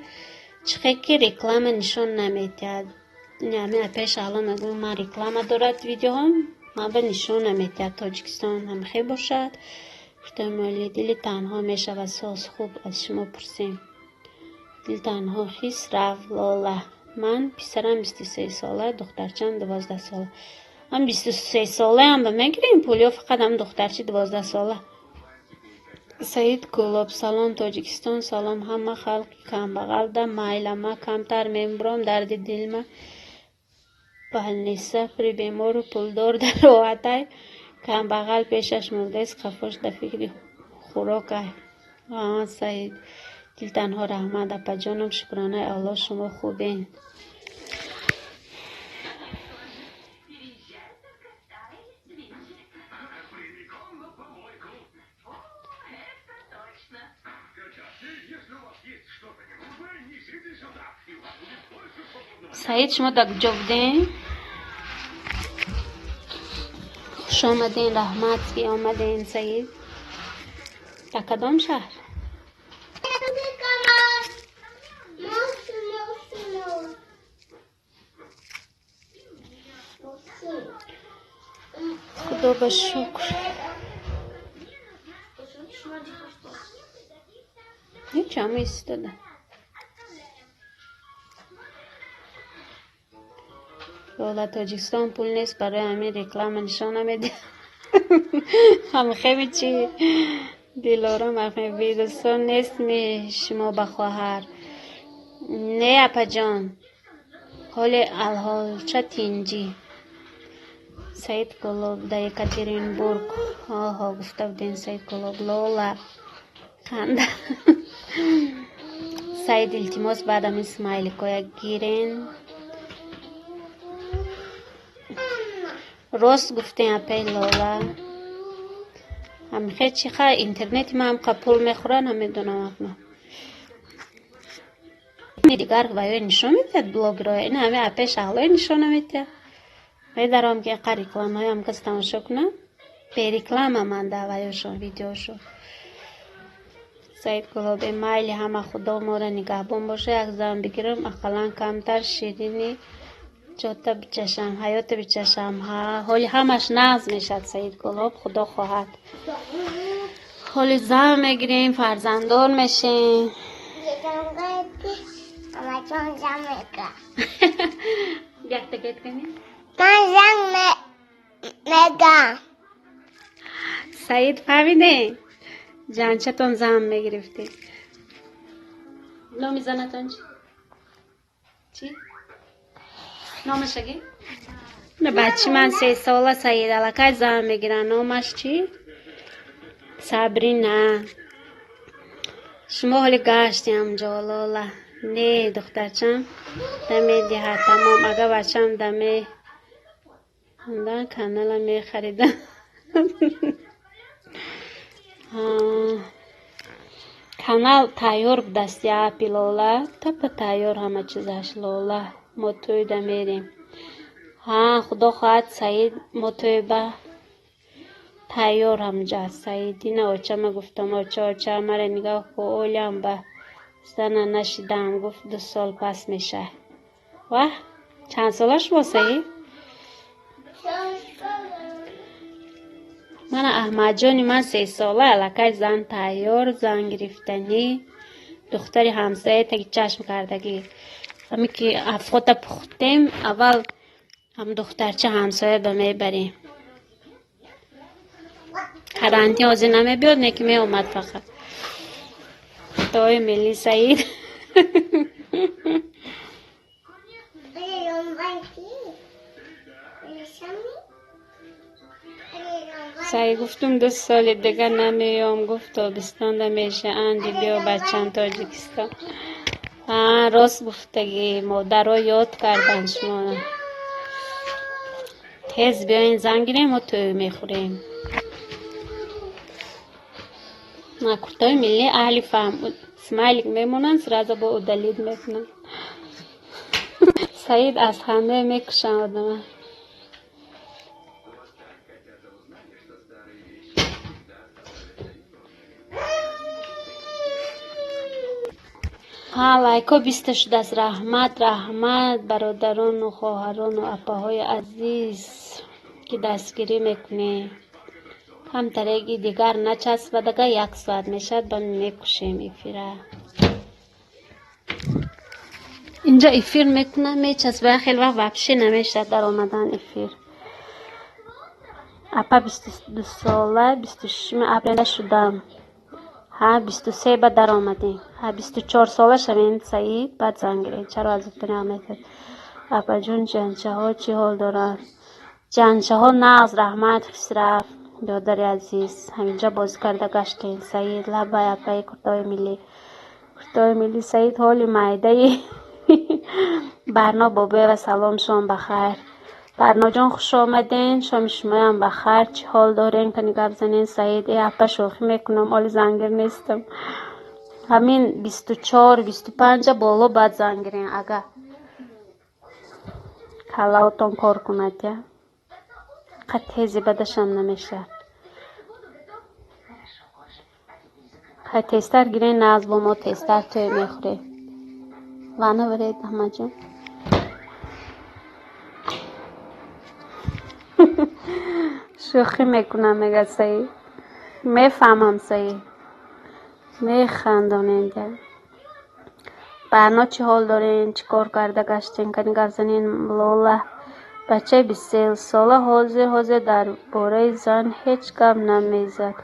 چخه که رکلام نشون نمیتید. یعنی پیش الان میگم من رکلام دارد ویدیو هم من به نشون نمیتید. تاجیکستان هم خیلی باشد. احتمالی دل تنها میشه و ساز خوب از شما پرسیم. دل تنها خیس رفت لالا. من پسرم 23 ساله دخترچم 12 ساله. من 23 ساله هم به میگیریم پولیو فقط هم دخترچی 12 ساله. سعید کلاب سلام تاجیکستان سلام همه خلق کم بغل ده مایل ما کمتر میمبرم درد دل ما بحل نیسته فری بیمار و پولدار در راحته کم بغل پیشش مرده است خفاش در فکر خوراک های. سعید دل تنها رحمت اپا جانم شکرانه الله شما خوبین. سعید شما در کجا بودین؟ خوش آمدین رحمت کی آمدین سعید؟ در کدام شهر؟ خدا به شکر. هیچ هم ایستاده. والا تاجیکستان پول نیست برای همین رکلام نشان نمیده. هم خیلی چی دلارم هم ویدوستان نیست می شما بخواهر. نه اپا جان حال الحال چه تینجی. سعید کلوب در یکاترینبورگ ها گفته بودین سعید کلوب لالا خنده. سعید التماس بعدم اسماعیل کویا گیرین. راست گفتین اپی لالا. هم خیلی چیخه اینترنت ما هم قپول میخورن هم میدونم اپنا. دیگر وایو نشون میتید بلاگ رو این همه اپی شغلای نشون میتید. میدارم که اقا ریکلام های هم کس تماشا کنم به ریکلام هم من وایوشون ویدیوشون. سعید کلوب مایل همه خدا ما را نگهبان باشه. یک زن بگیرم اقلا کمتر شیرینی جاتا بچشم، حیات بچشم، حالی همش نقض میشد سعید گلاب خدا خواهد. حالی زن میگیریم فرزندان میشیم. یک تکیت کنیم؟ من زن میگم. سعید فهمیده؟ جانچتون زن میگرفتی. نامی زنتون چی؟ نامش اگه؟ نه بچه من 3 ساله سعید علاقه زن میگیرن. نامش چی؟ سابرینا. شما حالی گشتیم جالالا. نه دخترچم دمی دیها تمام. اگه بچم دمی همدن کانال می خریدم. کانال تایور بدست یا پیلولا تپ تایور همه چیزش لولا. ما توی دمیریم. خدا خواهد سعید ما توی با تایور همجا سعیدی نه اوچه ما گفتم اوچه مرا نگاه کو اولیم با زنه نشیدم گفت 2 سال پس میشه. واه چند سالش با سعید؟ من احمد جانی من 3 ساله علاقه زن تایور زن گرفتنی دختری همسایه تکی چشم کردگی. همی که افخوت پختیم اول هم دخترچه همسایه دا میبریم. کرانتی آزی نمی بیاد نکی می اومد فقط. توی ملی سعید. سعید گفتم 2 سال دیگه نمیام. گفت تابستان دا میشه اندی بیا بچم تاجیکستان. راست گفتگی مادر رو یاد کردن شما. تیز بیاین زنگیریم و توی میخوریم. کرتای ملی اهلی فهم اسمایلیک میمونن سرازا با ادالید میکنن. سعید از خنده میکشن آدمه. لایکا 20 شده از رحمت برادران و خواهران و اپاهای عزیز که دستگیری میکنه. هم طریقی دیگر نچسب دیگه 1 ساعت میشد با میکشیم ایفیره. اینجا ایفیر میکنه میچسبه خیلی وقت وحشی نمیشه در آمدن ایفیر. اپا 22 ساله 26 اپریل شدم. 23 بعد در آمدیم. 24 ساله شوین سعید بعد زنگیرین. چرا از اتنا میتر اپا جون جنچه ها چی حال دارن؟ جنچه ها ناز رحمت خسرف دادر عزیز همینجا بازی کرده گشتین. سعید لبای اپای کرتای ملی سعید حالی معده برنا بابه و سلام شام بخیر. برنا جان خوش آمدین. شام شما هم بخیر. چی حال دارین کنی گپ زنین سعید؟ ای اپا شوخی میکنم حالی زنگیر نیستم. همین 24 25 بالا بعد زنگیرین اگه کلاوتون کار کند. یا قد تیزی بدشم نمیشه. خیلی تیستر گیرین ناز با ما تیستر توی میخوری. وانه برید احمد جان. شوخی میکنم میگه سعید. میفهمم سعید. میخندم اینجا. برنا چی حال دارین؟ چی کار کرده گشتین کنی گپ زنین؟ لولا بچه 23 ساله حاضر در باره زن هیچ گپ نمیزد.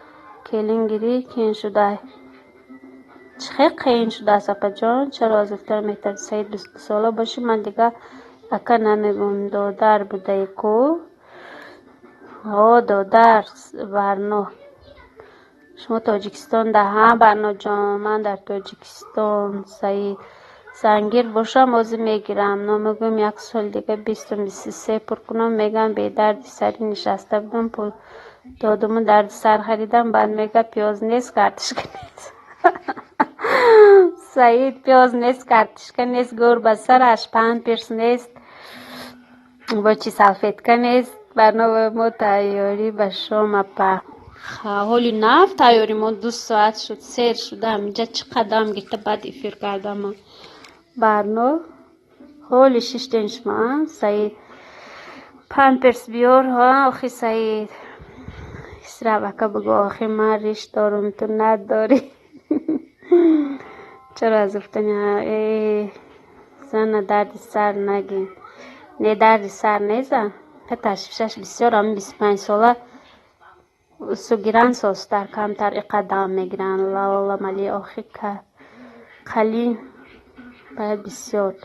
کلینگیری کین شده. چه قین شده است اپا جان؟ چرا از افتر میتر سعید 22 ساله باشی؟ من دیگه اکا نمیگم دادر بوده کو. دادر برنا شما تاجیکستان ده برنا جان من در تاجیکستان. سعید زنگیر باشم بازی میگیرم. نمیگم 1 سال دیگه 23 پر کنم میگم به درد سری نشسته بودم پول دادم درد سر خریدم. بعد میگه پیاز نیست کارتشکا نیست. سعید پیاز نیست کارتشکا نیست گور بسرش 5 پیرس نیست با چی سلفیتکا نیست. برنامه ما تیاری به شام اپا. حالی نفت تیاری ما 2 ساعت شد سیر شده همینجا چه قدم گیته بعد ایفیر کردم. برنامه حالی شش دنشمان سعید پامپرس بیار ها آخی سعید اسرا بکا بگو آخی من ریش دارم تو نداری چرا از افتنی زن درد سر نگین نه درد سر نیزن حتی شش بسیار هم 25 ساله سوگیران سوستر کمتر اقدام میگیرن لالا ملی آخی که قلین باید بسیار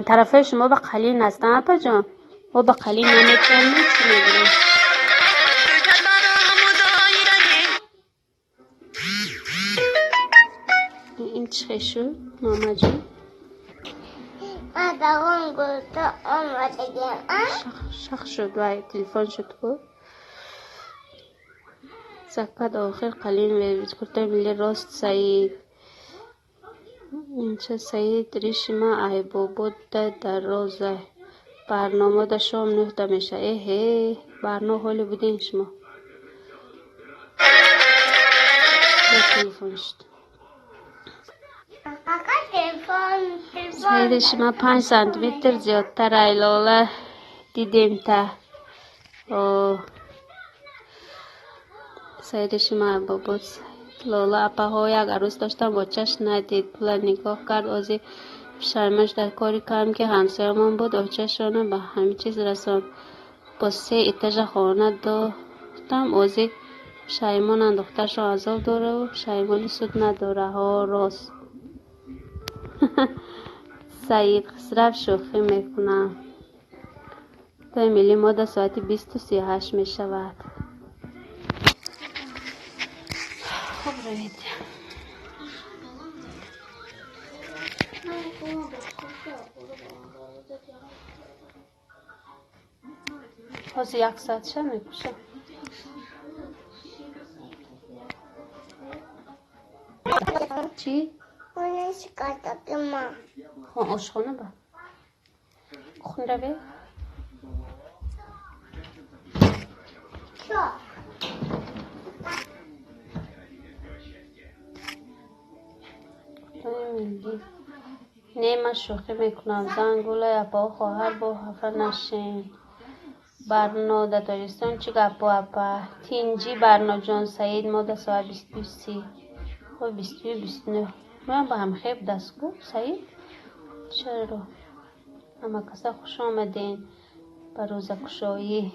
طرفه شما به قلین هستن اپا جان و به قلین نمیتونم چی میگیرم این چه شد ماما جان مادرم گفت آمادگیم شخ شد و تلفن شد خود زکت آخر قلین و کرده ملی راست سعید اینچه سعید ریش ما ای بابا در روزه برنامه در شام نهده میشه ایه برنامه حالی بودین شما تلفن شد سعید شما 5 سانتیمتر زیادتر ایلاله دیدیم تا سعید شما بابا لالا اپا های اگر روز داشتم با چش ندید پلا نگاه کرد آزی شرمش در کاری کردم که همسایمان بود آچشانه به همه چیز رسان با 3 اتاج خانه داشتم آزی شایمان دخترش عذاب داره و شایمانی سود نداره ها راست سعید خسرف شوخی میکنم تا ملی ما در ساعت 20:38 می شود خب روید باز 1 ساعت شه میکشه چی؟ خونه شکایت ما آشخانه با خون روی نه من شوخی میکنم زنگوله اپا خواهر با حفر نشین برنا در داریستان چی گپا اپا تینجی برنا جان سعید ما در ساعت 22:30 و 22:29 من با هم خیب دست گفت سعید چرا اما کسا خوش آمدین بر روز کشایی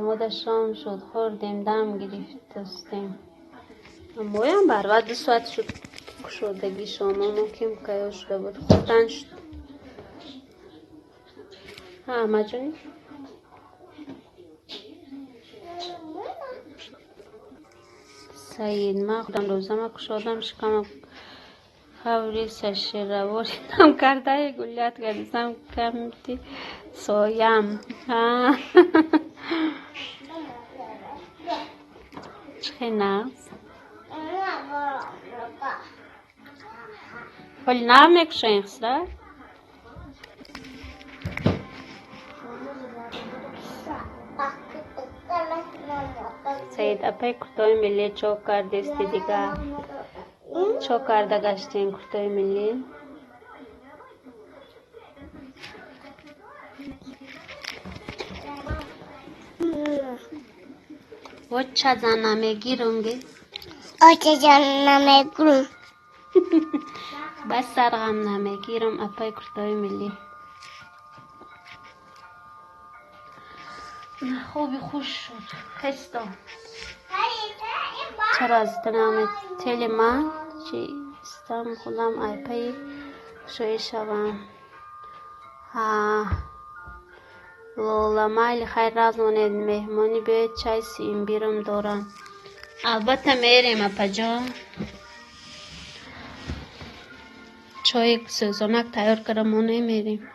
ما در شام شد خوردیم دم گرفتستیم اما هم بر بعد 2 ساعت شد کشودگی شما ممکن که شده بود خوردن شد ها مجونی سعید من خودم روزه ما کشودم شکم خوری سشه رواری هم کرده گلیت گردیزم کمتی سایم چه نفس ولی نرم نکشه این خسره سعید اپای کرتای ملی چو کرده استی دیگه چو کرده گشتین کرتای ملی و چه زن نمیگیرم گی آچه جان نمیگرم بس سرغم نمیگیرم اپای کرتای ملی خوبی خوش شد خستا چرا از تنام تل من چی استم خودم اپای شوی شوم لالا مایل خیر رازمانید مهمانی به چای سیم بیرم دارم البته میریم اپا جان چای سوزانک تیار کردم ما نمیریم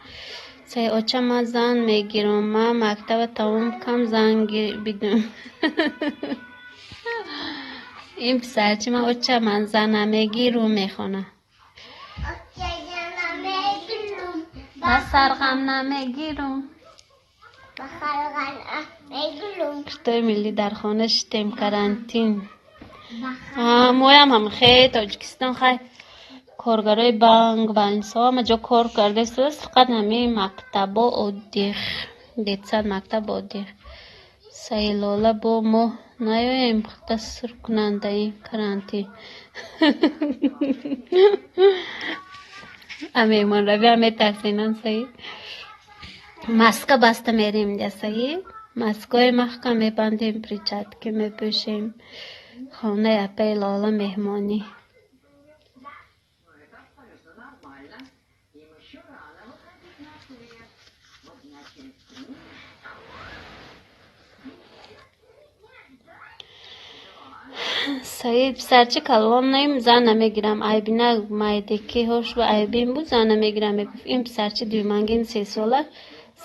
سی اوچه ما زن میگیرم ما مکتب تمام کم زن بیدم این پسرچی ما اوچه من زن نمیگیرم میخونه بس سرغم نمیگیرم کشتای ملی در خانه شتیم کرانتین مویم هم خیلی تاجیکستان خیلی کارگرای بانک و این سوا ما جا کار کرده است. فقط همین مکتب و دیخ دیتسان مکتب و دیخ سیلاله با ما نیایم تصر کننده این کرانتی امیمان روی همه تحسینان سایی ماسک بسته میریم ده سایی ماسکای محکم میبندیم پریچت که میپوشیم خانه اپی لاله مهمانی سعید سرچه کلوان نیم زن نمیگیرم عیبی نه مایده که هوش و عیبیم بود زن نمیگیرم میگفت این سرچه دیومنگین 3 ساله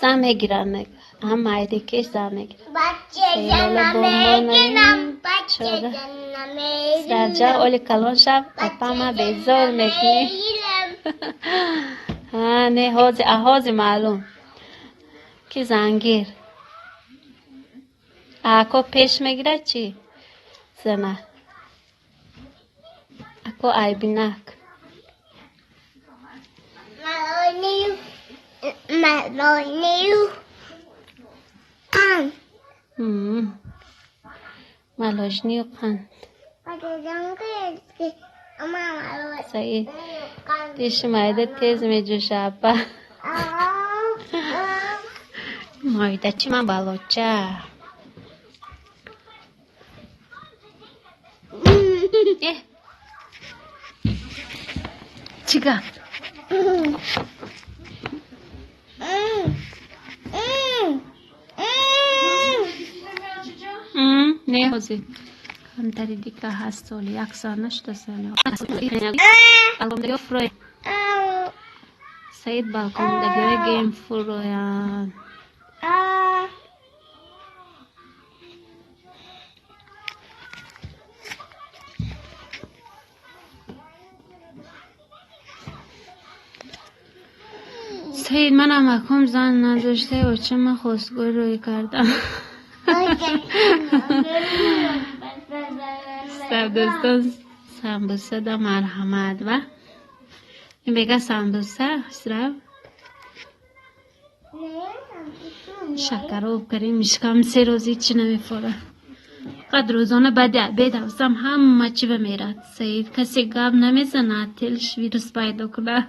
زن میگیرم میگفت هم مایده کش زن میگیرم بچه زن نمیگیرم بچه زن نمیگیرم سرجه اولی کلوان شب اپا ما بیزار میکنی ها نه هازی معلوم که زنگیر اکو پیش میگیره چی زنه اکو عیبی نک ملونیو قند ملاجنی و قند بچه زن که اما ملونیو سعید دیش مایده تیز می جوشه اپا مایده چی من بلوچه چیگه نه هازی همتری دیگه هست سالی 1 سال نشده سالی بالکن دیگه فروی سعید بالکن دیگه گیم فرویان سعید من هم اکم زن نداشته و چه من خواستگاه روی کردم سب دوستان سمبوسه دا مرحمت و این بگه سمبوسه سرو شکر رو بکریم میشکم 3 روزی چی نمیفوره قد روزانه بدوزم همه چی بمیرد سعید کسی گاب نمیزنه تلش ویروس پیدا کنه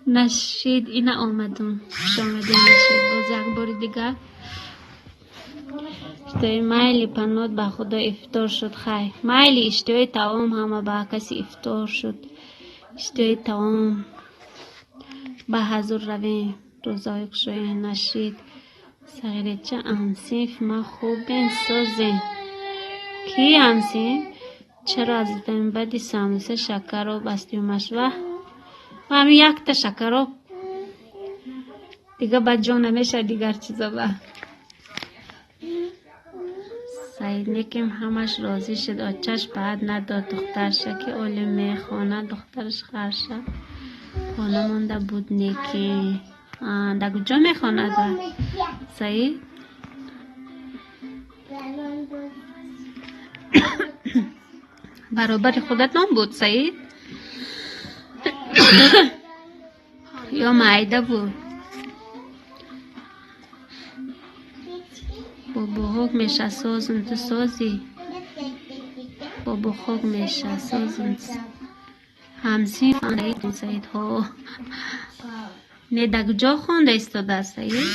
نشید اینه آمدون شامده نشید باز یک بار دیگه اشتوی مایلی پنود با خدا افطار شد خیلی مایلی اشتوی تمام همه با کسی افطار شد اشتوی تمام با حضور روی روزای کشوی نشید سغیرچه انسیف ما خوب بین سوزی کی انسیف چرا از دن بدی ساموسه شکر رو بستیمش و همین 1 تا شکر رو دیگه بجا نمیشه دیگر چیزا با سعید نکیم همش راضی شد آچش بعد نداد دخترش که اولی میخونه دخترش خرشه خانه مونده بود نیکی در کجا میخونه دا سعید برابر خودت نام بود سعید یا معیده بود بابا خوک میشه سازن تو سازی بابا خوک میشه سازن همسی خانده سعید ها نه در کجا خونده ایستاده سعید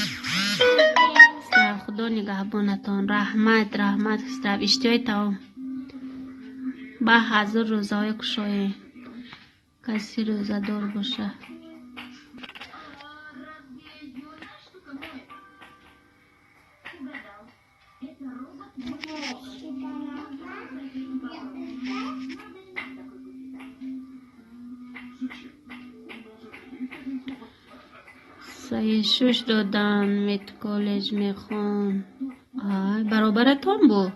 خدا نگهبانتان رحمت استراب اشتیای تمام با حضور روزای کشای کسی روزه دار باشه سعی 6 دادن میت کالج میخوان برابرتون بود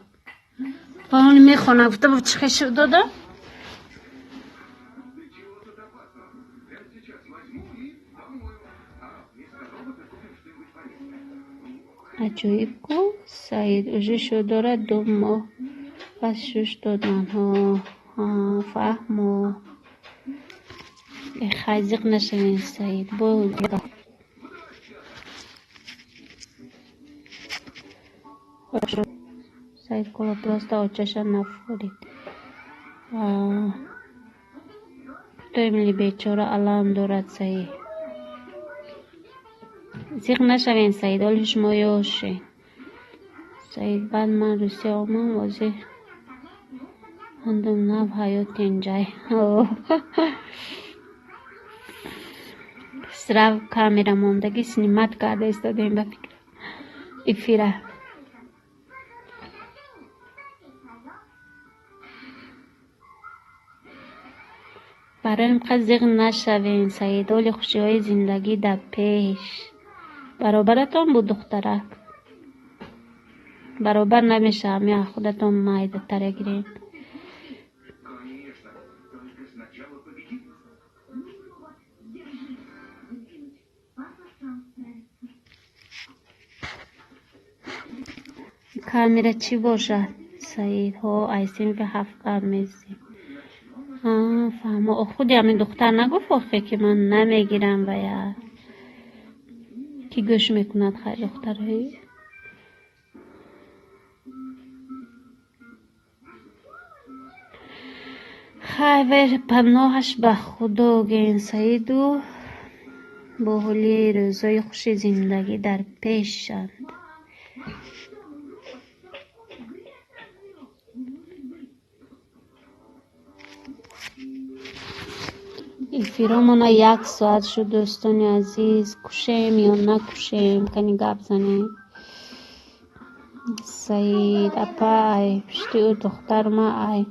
پاونی میخوانم گفته بود چه خیلی دادن عجایب کو سعید اوجه شو داره 2 ماه پس 6 دادن ها فهمو خازق نشوین سعید. سعید کلوپلاست آچشان نفورید. تو امیلی بیچاره علام دارد سعید. زیغ نشوین سعید. حالی شما یوشین سعید. بعد من روسیه آمم وزی هندم نو حیات اینجای سراو کامرا موندگی سینیمات کرده استادیم با فکر افیره. برایم زیغ نشوین سعید. حالی خوشی های زندگی در پیش. برابرتون بود دخترک. برابر نمیشه. همه خودتون مایده تره گیرین. کامیرا چی باشد سعید؟ ها ایسین که 7 قرمزی. فهمه خودی همین دختر نگفت آخه که من نمیگیرم و یا کی گوش میکند خیلی دخترهایی. خیلی پناهش به خدا گین سعیدو. با حالی روزای خوشی زندگی در پیش شد. این فیرامونا 1 ساعت شد دوستان عزیز. کشیم یا نکشیم کنی گپ زنیم. سعید اپای پشتی او دختر ما ای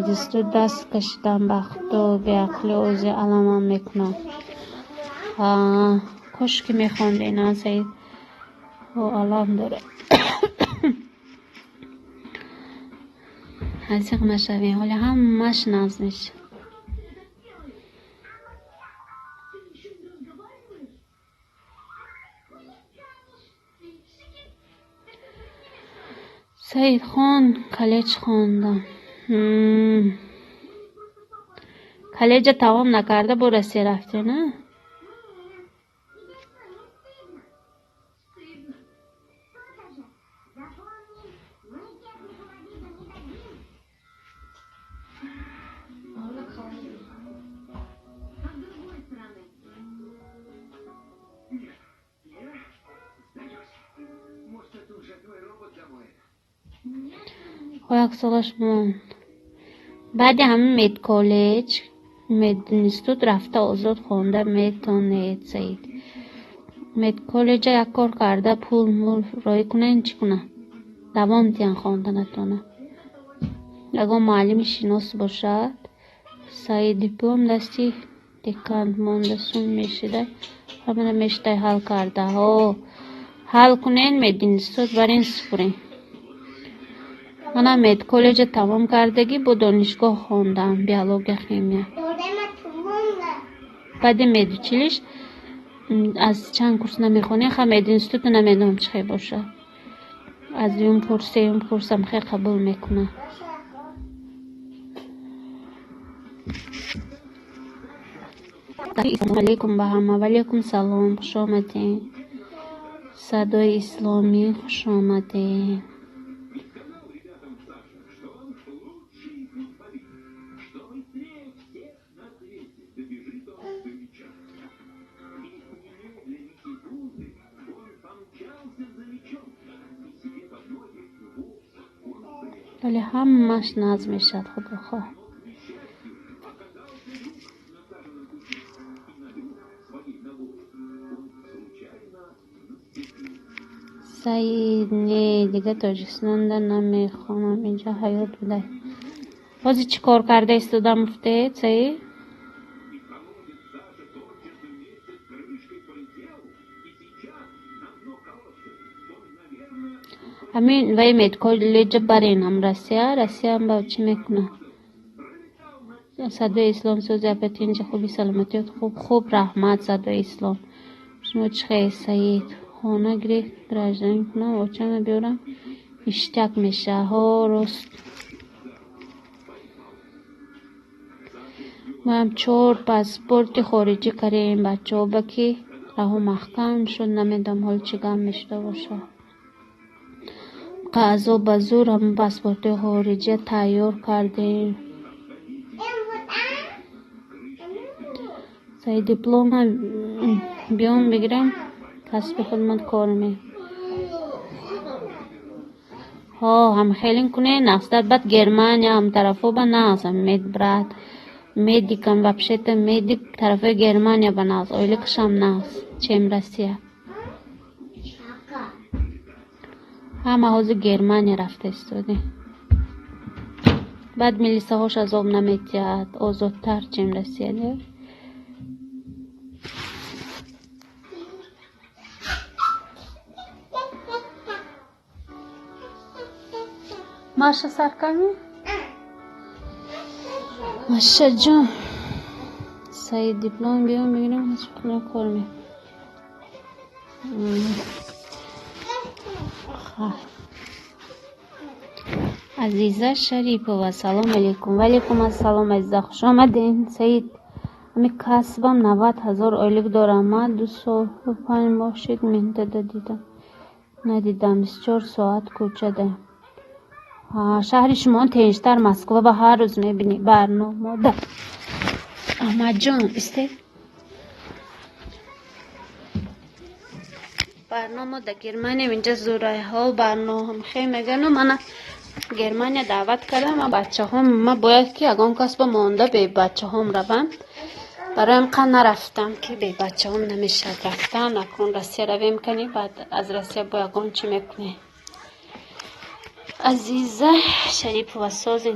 دستو دست کشیدم به خدا به عقل اوزی علمان میکنم. کش که میخوند اینا سعید و علام داره. حسیق نشوین. حالی همش ناز میشه. سعید خان کالج خوندم. کالج تمام نکرده برسی رفته نه؟ یک سالش موند. بعد همین مید کالج مید اینستیتوت رفته آزاد خونده میتونه سعید. مید کالج یک کار کرده پول مول رای کنه این چی کنه دوام تیان خوندنتونه. اگه معلم شناس باشد سعید دیپلم دستی دکاند ماندسون میشده همه میشته حل کرده ها. حل کنین مید اینستیتوت برین سپرین. من مید کالج تمام کردگی با دانشگاه خوندم بیولوژی شیمی. بعد مید چیلیش از چند کورس نمیخونی خب مید اینستیتوت نمیدونم چه باشه. از اون کورسم خیلی قبول میکنه. السلام علیکم به همه. وعلیکم سلام. خوش آمدین. صدای اسلامی خوش آمدین. ولی همش ناز میشد خدا خواه. سعید نه دیگه تاجیکستان در نمیخوام اینجا حیات بوده. بازی چی کار کرده استودم افته سعید؟ همین وای مید کالج برین هم رسیه هم با چی میکنه صدای اسلام سوزی اپت اینجا خوبی سلامتی خوب رحمت صدای اسلام شما چه سعید خانه گریخت درجه کنم و چه بیارم اشتک میشه ها راست ما هم 4 پاسپورت خارجی کردیم بچه ها بکی راه محکم شد. نمیدونم حال چی گم میشده باشه. قضا به زور هم پاسپورت خارجی تیار کردیم. سعی دیپلم هم بیام بگیرم کسب خودمون کار می ها هم خیلی کنه نفسدار بعد گرمانیا هم طرفو با ناز هم مید برات медикам вообще-то медик طرف گرمانیا با ناز اویلی کشم ناز چیم رسیه همه حوض گرمانیا رفته استودی بعد ملیسه هاش از آب نمیتید آزادتر چیم رسیه ده ماشا سرکمی؟ ماشا جان سعید دیپلم بیام بگیرم از خونه کار می عزیزه شریف و سلام علیکم. وعلیکم السلام عزیزه خوش آمدین. سعید همی کسبم 90,000 آیلک دارم. من 2 سال و 5 باشید منتده دیدم ندیدم 24 ساعت کوچه ده شهر شما تنشتر مسکو و هر روز میبینی برنامه ده احمد جان استه برنامه ده گرمانیا اینجا زورای ها برنامه هم خیلی میگن و من گرمانیا دعوت کردم و بچه هم ما باید که اگان کس با مانده به بچه هم روم برایم قن نرفتم که به بچه هم نمیشه رفتن اکن رسیه رویم کنی بعد از رسیه با اگان چی میکنی عزیزه شریف و ساز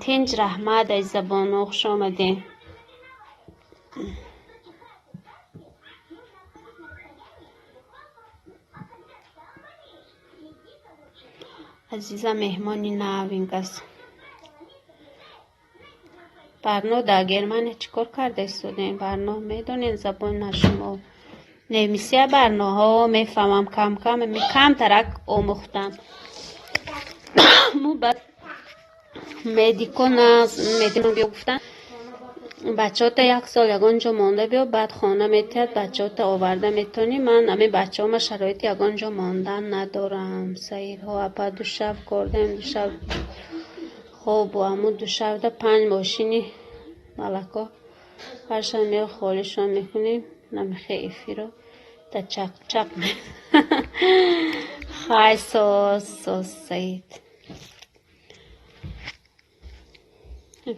تنج رحمت از زبان خوش آمدین. عزیزه مهمانی نوین کس برنامه در گرمانیا چیکار کرده استودین برنامه میدونین زبان شما نمیسیه برنامه ها میفهمم کم کم ترک آموختم مو بعد مدیکون بیافتن بچه ها تا 1 سال یگانجا مانده بیا بعد خانه میتید بچه ها تا آورده میتونی. من امی بچه ها ما شرایط یگانجا ماندن ندارم. سعید ها اپا 2 شب کردیم 2 شب خوب و امو 2 شب ده 5 ماشینی ملکا هر شب میو خالیشان میکنیم نمیخه ایفی رو تا چق خواهی ساز سعید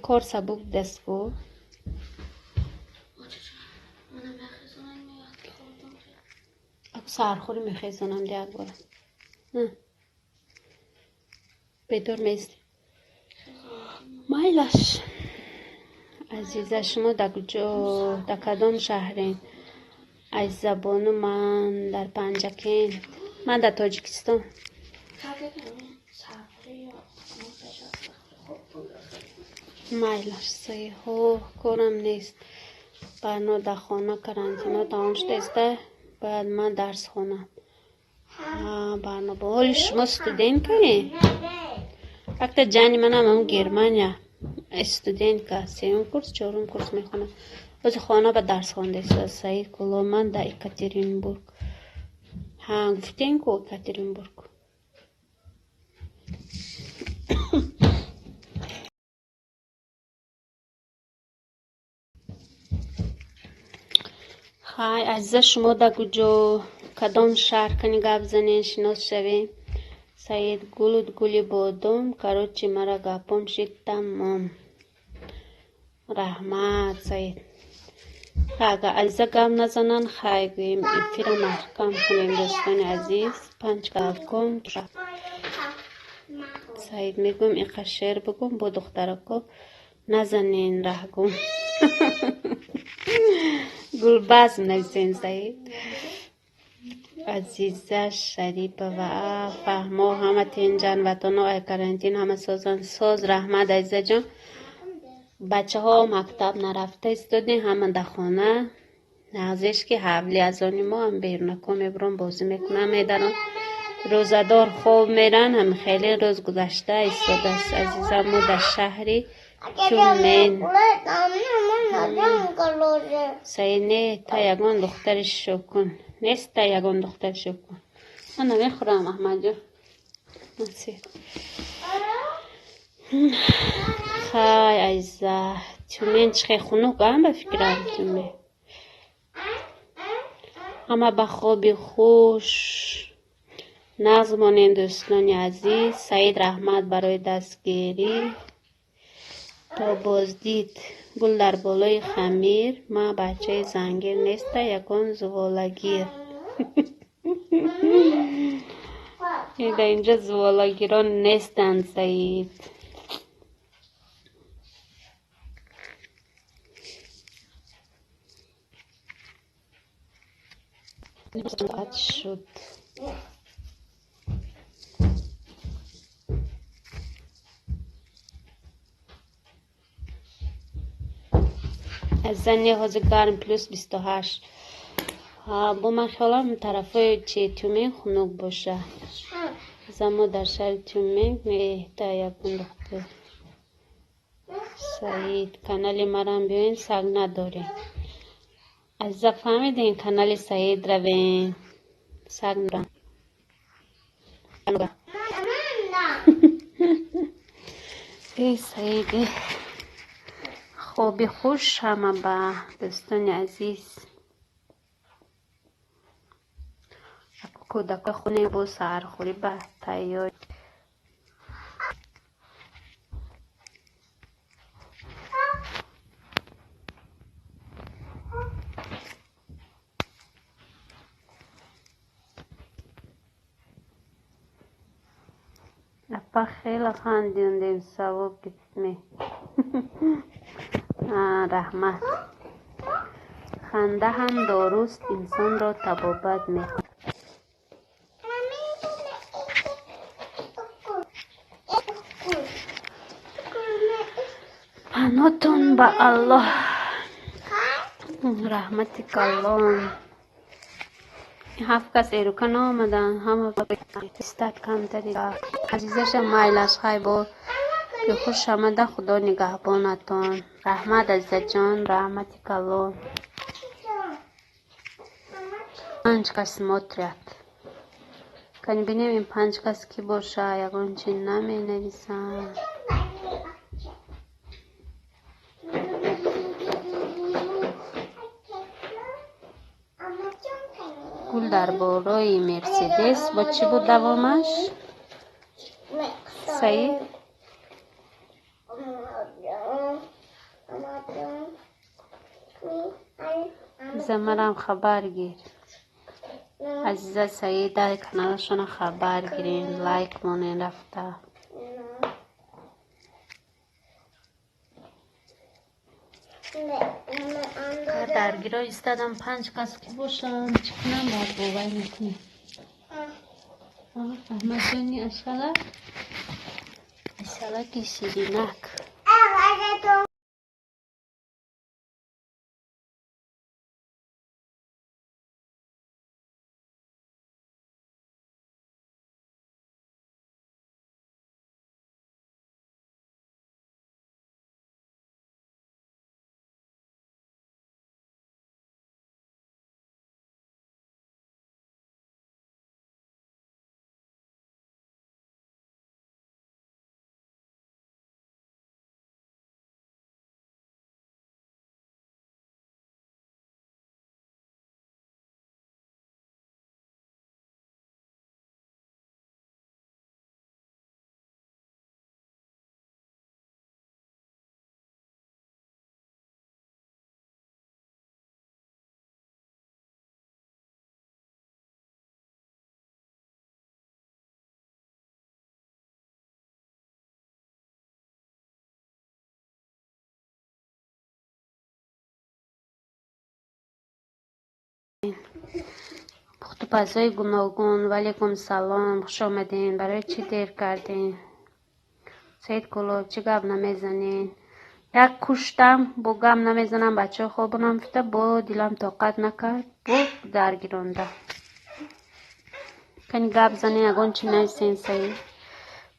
کار سبوک دست کو سرخوری میخیزانم دیگه بارم نه بدور میزد مایلش عزیزه شما در کدام شهرین؟ از زبان من در پنجکین من در تاجیکستان مایلش صحیح ها کارم نیست برنا در خانه کرانتینا دانشته استه باید من درس خونم برنا با حال شما استودنت کنی وقت جانی منم هم گرمانیا استودنت که 3 کورس 4 کورس میخونم باز خانه به درس خونده است سعید کلا من در اکاترینبورگ گفتین که اکاترینبورگ خای عزیزه شما در کجا کدام شهر کنی گپ زنین شناس شویم سعید گلی بادم کاروچی مرا گپم شد تمام رحمت سعید اگه عزیزه گپ نزنن خای گویم افیر محکم کنیم دوستان عزیز 5 گپ کن سعید میگم این شعر بگم با دخترکو نزنین رهگم گلباز نزین سعید عزیزه شریف و فهما همه تینجان وطن و کرنتین همه ساز رحمت عزیزه جان بچه ها مکتب نرفته استودین همه در خانه نغزش که حولی از آنی ما هم بیرونکو میبرون بازی میکنم میدارم روزدار خوب میرن هم خیلی روز گذشته استوده است عزیزم ما در شهری چون من مادام کلوزه سعید نه تا یگان دخترش شو کن نیست تا یگان دخترش شو کن من نمیخورم احمد جان نسید خای عزیزه تومین چخی خونو هم به فکرم تومین اما به خوابی خوش نغزمانین دوستان عزیز سعید رحمت برای دستگیری تا بازدید گل در بالای خمیر ما بچه زنگیر نیسته یکان زوالگیر در اینجا زوالگیران نیستن سعید قد شد از زنی حاضر گرم پلوس 28 با من خیالم طرفای چه تومین خنک باشه زما در شهر تومین میهتا یکون دختر سعید کانال مرم بیاین سگ نداره از فهمیدین کانال سعید روین سگ نرم ای سعید خوبی خوش همه با دوستان عزیز کودک خونه با سرخوری به تیار اپا خیلی خندیدیم ثواب گفتمی رحمت خنده هم داروست انسان را طبابت می‌کند پناهتون به الله رحمت کلان 7 کس ایروکن آمدن همه استاد کم تری عزیزش مایلش خیلی با به خوش آمده خدا نگهبانتان رحمت عزیز جان رحمت کلان 5 کس مطرد کنی بینیم این 5 کس کی باشه یکان چی نمی نویسن گل در بالای مرسیدس با چی بود دوامش؟ سعید؟ زمرم خبر گیر عزیزه سعید در کانالشون خبر گیرین لایک مونین رفته درگیرا ایستادم 5 کس که باشن چکنم باید باور میکنی احمد جانی اشغالک اشغالکی شیرینک پخت و پزای گوناگون وعلیکم سلام خوش آمدین برای چی دیر کردین سعید کلوب چی گپ نمیزنین یک کشتم با گپ نمیزنم بچه خوابونم فته با دلم طاقت نکرد با درگیرانده کنی گپ زنین اگون چی نیستین سعید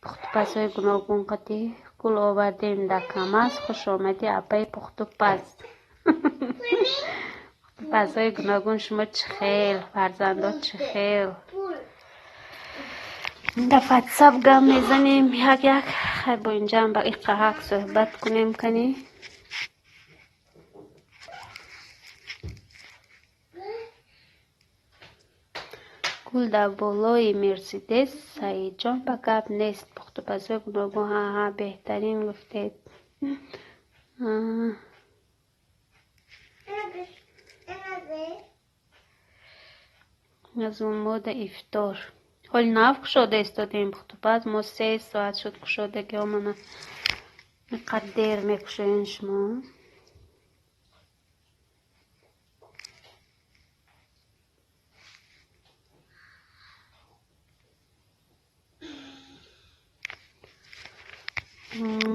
پخت و پزای گوناگون قطعی گل آوردیم در کمس خوش آمدی اپای پخت و پز فضای گوناگون شما چه خیل، فرزندات چه خیل. این دفعه سب گم میزنیم یک یک. خیلی با اینجا هم با این قهق صحبت کنیم کنی. گل در بالای مرسیدس سعید جان با گپ نیست. پخت و پزای گوناگون ها بهترین گفتید. از اون مود افطار حال نف کشاده استادیم. پخت و پز ما 3 ساعت شد کشاده که همانه اینقدر دیر میکشین شما.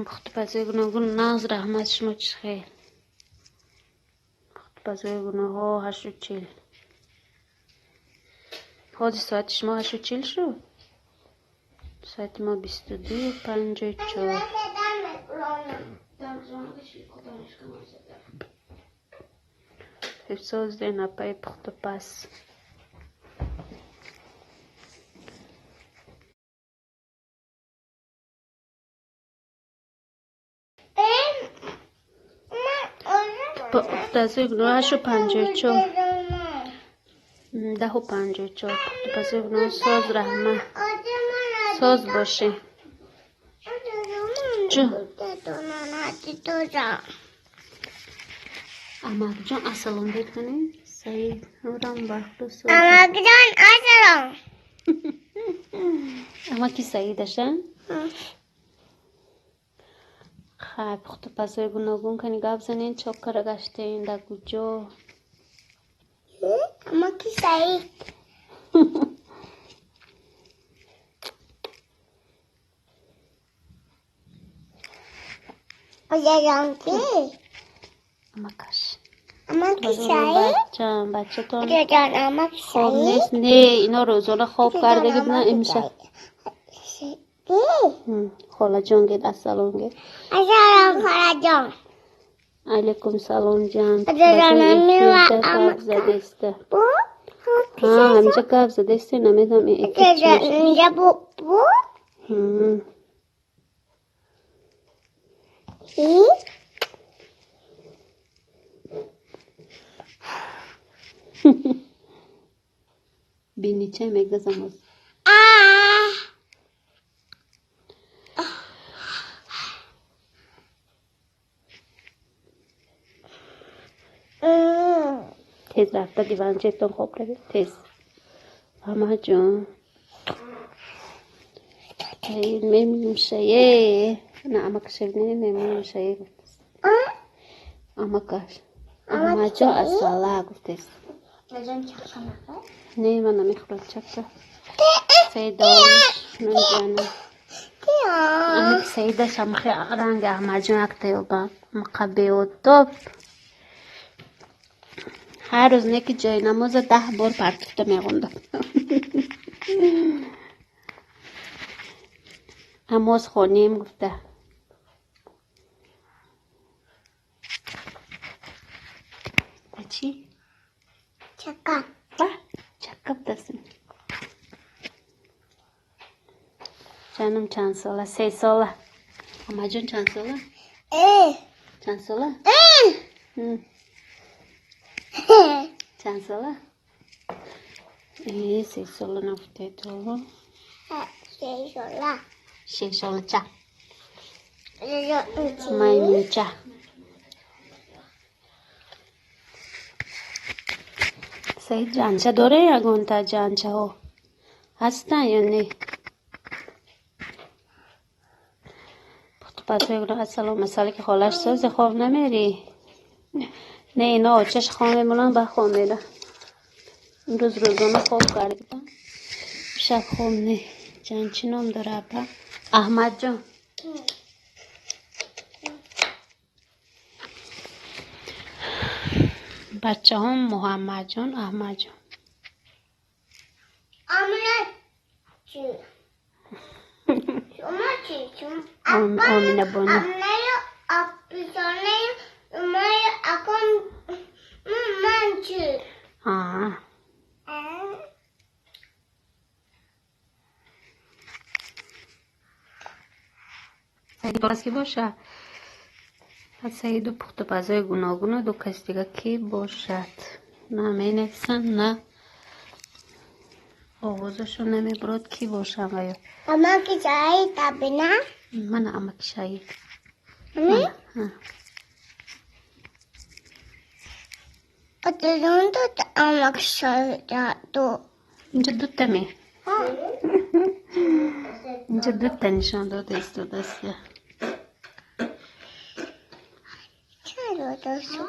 پخت پزای گوناگون ناز رحمت شما چه خیل. پخت پزای گوناها 8:40. حاضر ساعت شما 8:40 شد. ساعت ما 22:54. حفظاز ده نپای پخت و پس. پختازه گناه 8:54. 10:54. پختازه گناه ساز رحمه ساز باشه. چه؟ امک جان اصلان بکنی؟ سعید نورم وقت ساز. امک جان اصلان. امکی سعیدشن؟ خب پخت پزای گوناگون کنی گپ زنین چاکر گشته این در کجا؟ امکی سعید. آیا جانکی؟ امکش امکی سعید؟ بچه تون آیا جان امکی خواب سعید؟ نیست. نه اینا روزانه خواب کرده گید نه امشب. خاله جان گید السلام گید. السلام خاله جان. علیکم سلام جان. بزرگ گپ زده است. ها همینجا گپ زده است نمیدونم این اینجا بو بینی چه میگذم از تیز رفته دیوانچه تون خوب رگه تیز همه جان این میمیم شایه نه اما کشیدنی میمیم شایه گفتست اما کش اما جا اصلا گفتست نه من نمیخورم چکه سیداش من جانم اما سیدش هم خیلی رنگ احمد جان اکتیو با مقبه و توب هر روز نکی جای نماز 10 بار پرتفته میگوندم. نماز خونیم گفته چی؟ چکا چکب دستیم جانم چند ساله؟ 3 ساله. اما جان چند ساله؟ چند ساله؟ چند ساله؟ 3 ساله نفته تو 6 ساله 6 ساله چه؟ مایمون چه؟ سعید جانچه داره یا گونتا جانچه ها هستن یا نه؟ پس بگو السلام مسئله که خالش ساز خواب نمیری؟ نه اینا آچش خواب میمونن با خواب میره این روز روزانه خواب کردم شب خواب نه جان چی نام داره اپا؟ احمد جان بچه هم محمد جان احمد جان آمینه چی؟ شما چی؟ آمینه بانی آمینه یا اپیزانه یا اکو منچور آه سعید درست که باشه از سعید و پخت و پزای گوناگون دو کس دیگه کی باشد نه می نفسن نه آوازشو نمی براد کی باشم و یا اما که جایی تبینه من اما که شاید اتلون تو اما که شایی دو اینجا دو تمی اینجا دو تا نشان داده است و دسته چرا دوستو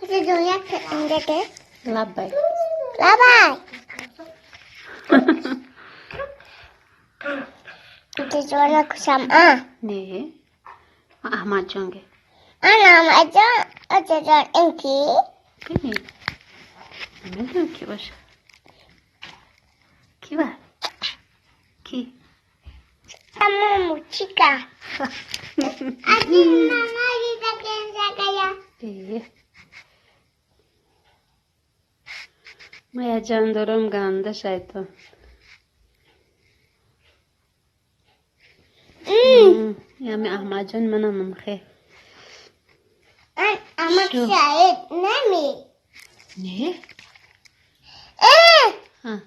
کسی دویا که اینجا ده لبای لبای کسی دویا کشم نه احمد جانگه انا مجا اتلون اینکی ببین نمیدونم کی باشه کی با کی اما موچیکا اگه نمایی دکنزه گیا مایا جان دارم گنده شیطان یعنی احمد جان منم مخه اما شاید نمی نه ها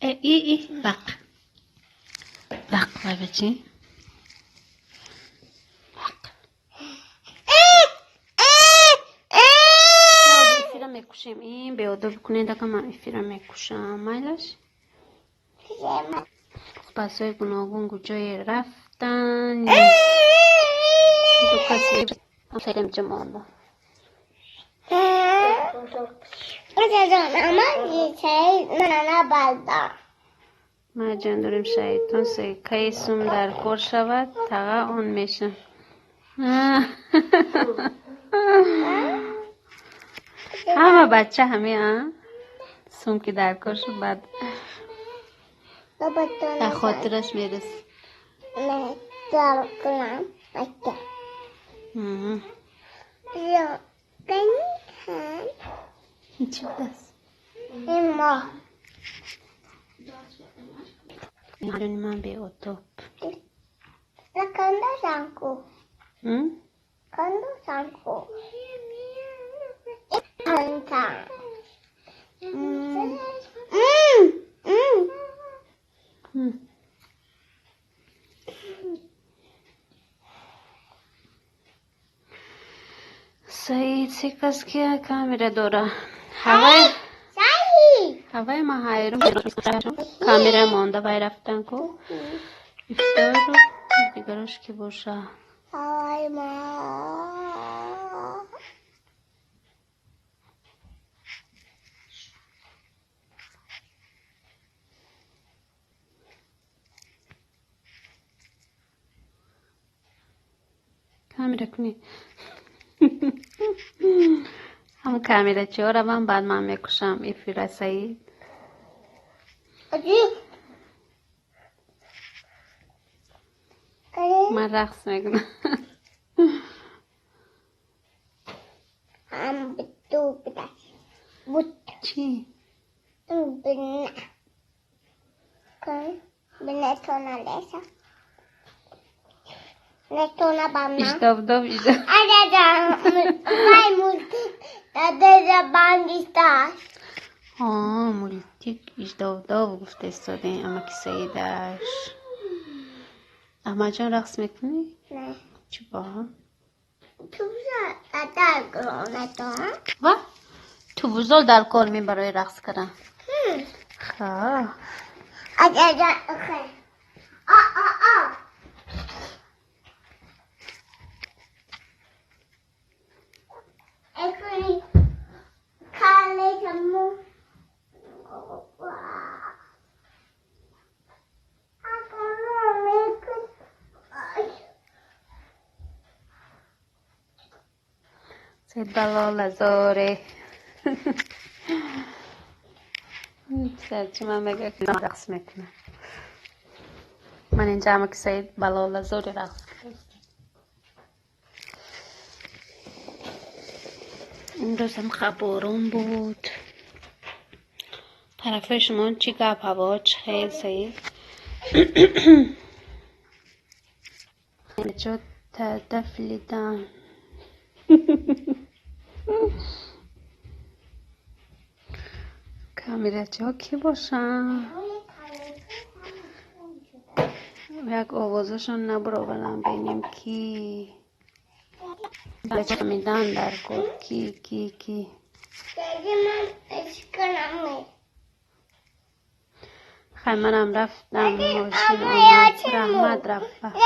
ای بق بای بچی افیرا میکشیم این به آداب کنه دکه من افیرا میکشم مایلش پسای گناهون کجای رفتن دو کسی سیرم جمال اما شاید من بالدا ما جان داریم شیطان سیکای سوم در کار شود تقا اون میشه همه بچه همه سوم که در کار شد بعد در خاطرش میرس نه دار کنم بچه یا کنی هم چی بس این ما این من به اتوب کنده سانکو کنده سانکو کنده سعید سیکس که کامیرا داره هوای ما هایرم کامیرا مانده بای رفتن کو افتار رو دیگرش که باشه هوای ما کامیرا کنی هم کامیرا چهارا من بعد من میکشم افیرا سعید من رقص میکنم هم بدو بدش بود چی؟ بنه کن بنه تونا لیسا نتونا بامنا اشتاف ada mai multe de bandistas مولتیک اشتاف گفته استاده اما که سعیدش احمد جان رقص میکنی؟ نه چی با؟ تو در گرانه و؟ تو بزرگ در کار می برای رقص کردن خواه ada خیر اکنی کاله تمو سید بلال زاره سرچه من بگه که رقص میکنه من اینجا همه که سعید بلا زوری رفت. این روز هم خبرون بود. طرف شما چی گپ هوا چه خیلی سعید؟ چه تدفلیدن کامیرچه ها کی باشن؟ یک آوازشان نبرو بینیم کی بچه میدن در کن کی دیگه من اشکنم خیلی منم رفتم ماشین آمد رحمت رفت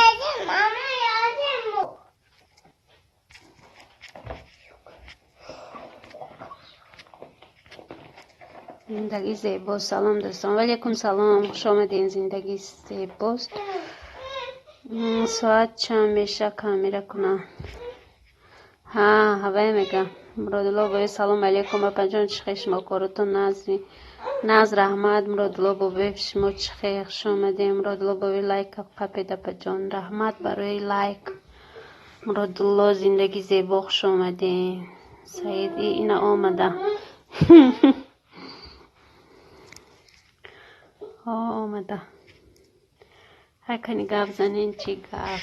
زندگی زیباست. سلام دوستان، وعلیکم سلام، خوش آمدین. زندگی زیباست. ساعت چند میشه کامیره کنم؟ ها هوای میگم مرادالله بابی سلام علیکم اپا جان، چه خیر شما کارتون ناز رحمت مرادالله بابی شما چه خیر خوش آمدین. مرادالله بابی لایک قپید اپا جان، رحمت برای لایک. مرادالله زندگی زیبا خوش آمدین. سعیدی اینا آمده آمده هر کنی گپ زنین چی گپ.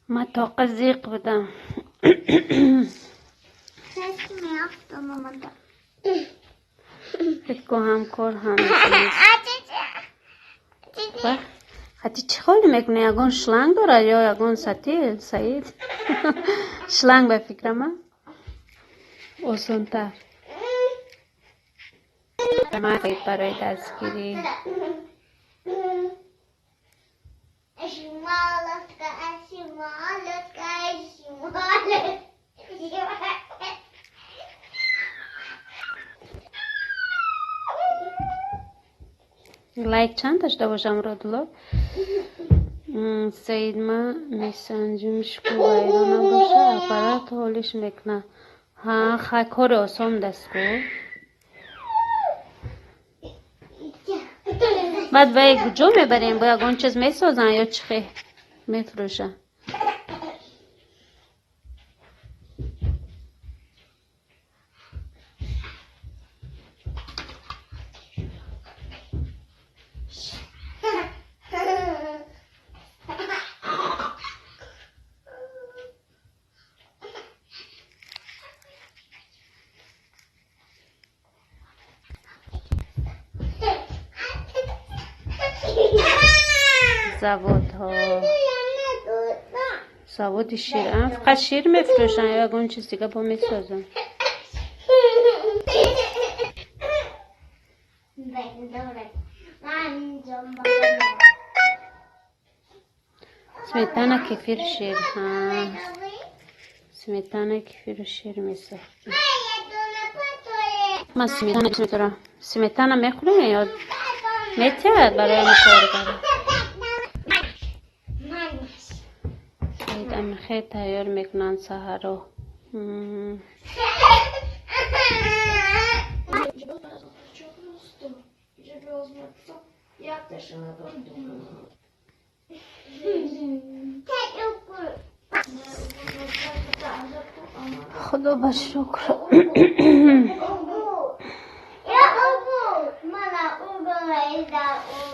ما طاقه زیق بدم فکر هم کار هم حتی چی خالی میکنه؟ یگان شلنگ داره یا یگان ستیل سعید؟ شلنگ به فکر من آسان تر من خیلی برای دستگیری لایک چند داشته باشم مرادالله؟ سعید ما میسنجیمش که ویرانه باشه اپرات حالش میکنه. ها خیلی کار آسان دست کو بعد وی کجا میبریم؟ با یگان چیز میسازن یا چی میفروشن؟ زواد ها زواد شیر فقط شیر میفروشن یا یگان چیز دیگه با میسازن؟ سمیتانا کفیر شیر ها سمیتانا کفیر شیر میسازن. من سمیتانا میخورم یا میتید برای مکار برای سعید خیلی تیار میکنن سهرو. خدا با شکر